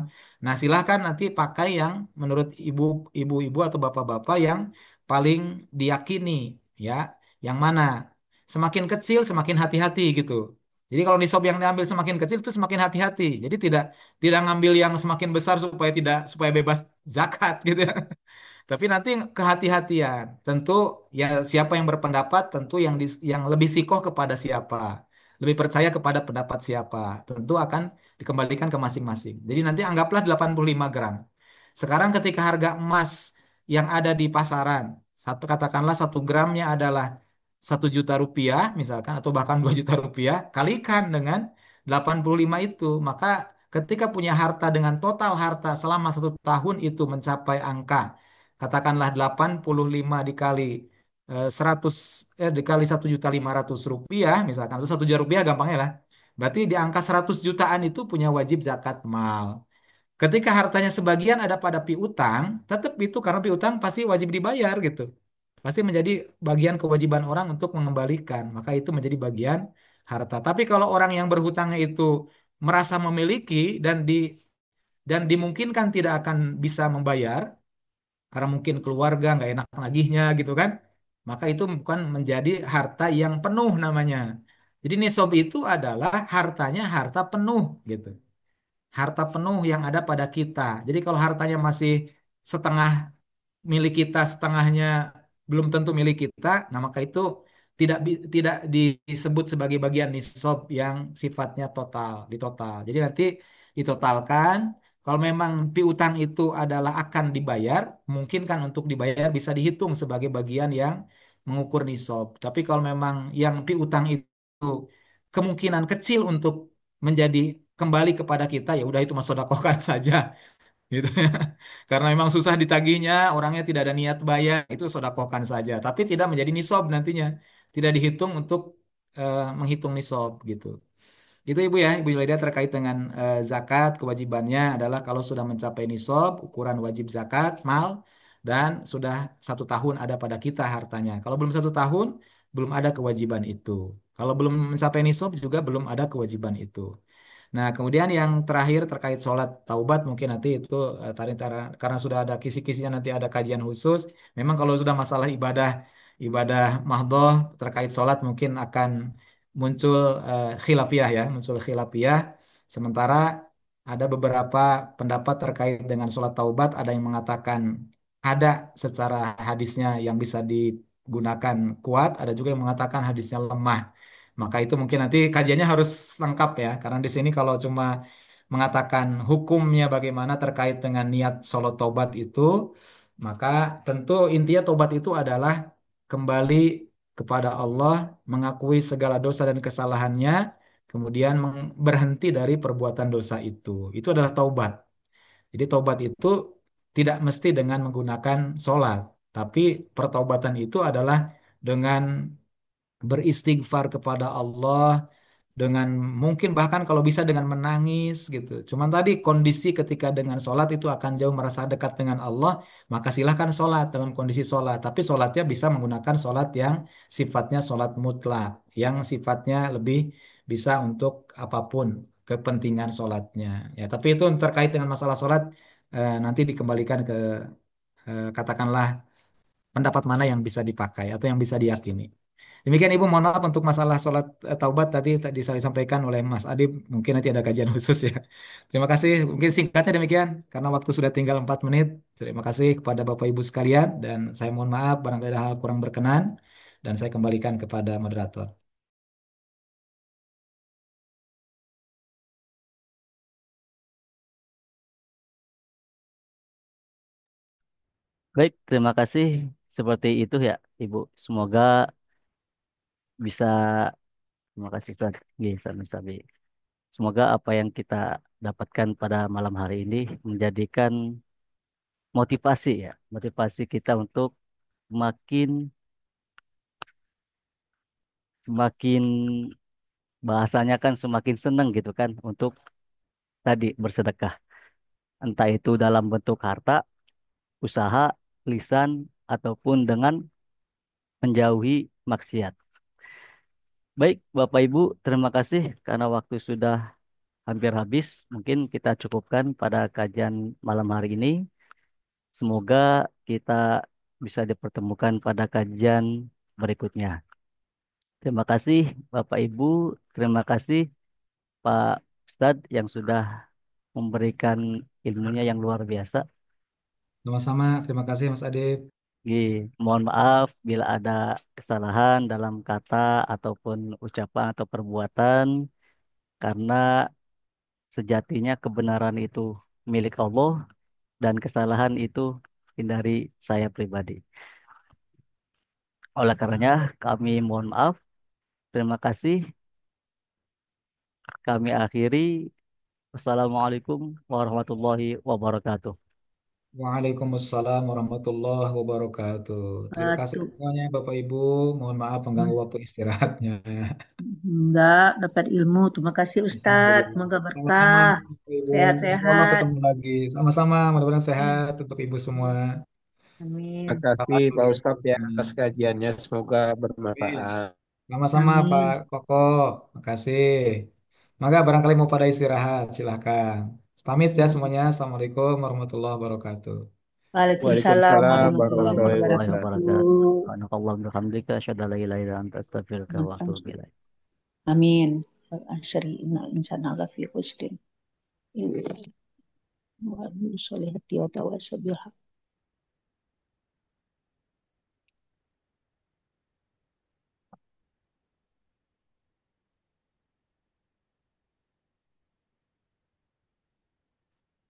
Nah, silahkan nanti pakai yang menurut ibu-ibu atau bapak-bapak yang paling diyakini, ya. Yang mana? Semakin kecil semakin hati-hati gitu. Jadi kalau nisab yang diambil semakin kecil itu semakin hati-hati. Jadi tidak ngambil yang semakin besar supaya bebas zakat gitu ya. Tapi nanti kehati-hatian. Tentu ya siapa yang berpendapat tentu yang lebih sikoh kepada siapa. Lebih percaya kepada pendapat siapa. Tentu akan dikembalikan ke masing-masing. Jadi nanti anggaplah 85 gram. Sekarang ketika harga emas yang ada di pasaran, katakanlah 1 gramnya adalah 1 juta rupiah misalkan atau bahkan 2 juta rupiah, kalikan dengan 85 itu, maka ketika punya harta dengan total harta selama 1 tahun itu mencapai angka katakanlah 85 dikali 100 dikali 1.500.000 rupiah misalkan atau 1 juta rupiah gampangnya lah. Berarti di angka 100 jutaan itu punya wajib zakat mal. Ketika hartanya sebagian ada pada piutang, tetap itu karena piutang pasti wajib dibayar gitu. Pasti menjadi bagian kewajiban orang untuk mengembalikan. Maka itu menjadi bagian harta. Tapi kalau orang yang berhutangnya itu merasa memiliki dan dimungkinkan tidak akan bisa membayar, karena mungkin keluarga nggak enak nagihnya gitu kan, maka itu bukan menjadi harta yang penuh namanya. Jadi nisab itu adalah hartanya harta penuh gitu, harta penuh yang ada pada kita. Jadi kalau hartanya masih setengah milik kita, setengahnya belum tentu milik kita, nah maka itu tidak disebut sebagai bagian nisab yang sifatnya total, di total. Jadi nanti ditotalkan, kalau memang piutang itu adalah akan dibayar, mungkin kan untuk dibayar bisa dihitung sebagai bagian yang mengukur nisab. Tapi kalau memang yang piutang itu kemungkinan kecil untuk menjadi kembali kepada kita, ya udah itu mas sodakohkan saja gitu ya. Karena memang susah ditagihnya, orangnya tidak ada niat bayar, itu sodakohkan saja. Tapi tidak menjadi nisab nantinya, tidak dihitung untuk menghitung nisab gitu. Itu Ibu ya, Ibu Yulida terkait dengan zakat, kewajibannya adalah kalau sudah mencapai nisab, ukuran wajib zakat, mal, dan sudah 1 tahun ada pada kita hartanya. Kalau belum 1 tahun, belum ada kewajiban itu. Kalau belum mencapai nisab juga belum ada kewajiban itu. Nah, kemudian yang terakhir terkait sholat taubat mungkin nanti itu karena sudah ada kisi-kisinya nanti ada kajian khusus. Memang kalau sudah masalah ibadah mahdoh terkait sholat mungkin akan muncul khilafiyah ya, muncul khilafiyah. Sementara ada beberapa pendapat terkait dengan sholat taubat, ada yang mengatakan ada secara hadisnya yang bisa digunakan kuat, ada juga yang mengatakan hadisnya lemah. Maka itu mungkin nanti kajiannya harus lengkap ya, karena di sini kalau cuma mengatakan hukumnya bagaimana terkait dengan niat sholat taubat itu, maka tentu intinya taubat itu adalah kembali kepada Allah, mengakui segala dosa dan kesalahannya, kemudian berhenti dari perbuatan dosa itu. Itu adalah taubat. Jadi taubat itu tidak mesti dengan menggunakan sholat, tapi pertaubatan itu adalah dengan beristighfar kepada Allah, dengan mungkin bahkan kalau bisa dengan menangis gitu. Cuman tadi kondisi ketika dengan sholat itu akan jauh merasa dekat dengan Allah, maka silahkan sholat dalam kondisi sholat. Tapi sholatnya bisa menggunakan sholat yang sifatnya sholat mutlak, yang sifatnya lebih bisa untuk apapun kepentingan sholatnya. Ya, tapi itu terkait dengan masalah sholat nanti dikembalikan ke katakanlah pendapat mana yang bisa dipakai atau yang bisa diyakini. Demikian Ibu, mohon maaf untuk masalah sholat taubat tadi saya disampaikan oleh Mas Adib. Mungkin nanti ada kajian khusus ya. Terima kasih. Mungkin singkatnya demikian karena waktu sudah tinggal 4 menit. Terima kasih kepada Bapak Ibu sekalian dan saya mohon maaf barangkali ada hal kurang berkenan dan saya kembalikan kepada moderator. Baik, terima kasih. Seperti itu ya, Ibu. Semoga bisa, terima kasih Ustaz. Iya, sami-sami. Semoga apa yang kita dapatkan pada malam hari ini menjadikan motivasi ya, motivasi kita untuk semakin semakin bahasanya kan semakin senang gitu kan untuk tadi bersedekah. Entah itu dalam bentuk harta, usaha, lisan, ataupun dengan menjauhi maksiat. Baik, Bapak Ibu, terima kasih karena waktu sudah hampir habis. Mungkin kita cukupkan pada kajian malam hari ini. Semoga kita bisa dipertemukan pada kajian berikutnya. Terima kasih Bapak Ibu, terima kasih Pak Ustadz yang sudah memberikan ilmunya yang luar biasa. Sama-sama. Terima kasih Mas Adib. Mohon maaf bila ada kesalahan dalam kata ataupun ucapan atau perbuatan, karena sejatinya kebenaran itu milik Allah dan kesalahan itu hindari saya pribadi. Oleh karenanya, kami mohon maaf. Terima kasih. Kami akhiri. Wassalamualaikum warahmatullahi wabarakatuh. Waalaikumsalam warahmatullahi wabarakatuh. Terima kasih Batu. semuanya Bapak Ibu. Mohon maaf mengganggu waktu istirahatnya. Enggak, dapat ilmu. Terima kasih Ustadz. Alhamdulillah. Semoga Sama-sama, berkah. Bapak Ibu. Insya Allah Sehat-sehat. ketemu lagi. Sama-sama, mudah-mudahan Amin. sehat untuk Ibu semua. Amin. Terima kasih Salam Pak bagi Ustadz ya semuanya. atas kajiannya. Semoga Oke. bermanfaat. Sama-sama Pak Amin. Koko. Makasih. Maka barangkali mau pada istirahat, silahkan. Pamit ya semuanya. Assalamualaikum warahmatullahi wabarakatuh. Waalaikumsalam Waalaikumsalam Waalaikumsalam warahmatullahi warahmatullahi warahmatullahi wabarakatuh. wabarakatuh. wabarakatuh. Subhanakallah wa bihamdika asyhadu an la ilaha illa anta astaghfiruka wa atubu ilaik. Amin. Asyari inna insana lafi khusrin. Wa solihati wa tawasabil haq.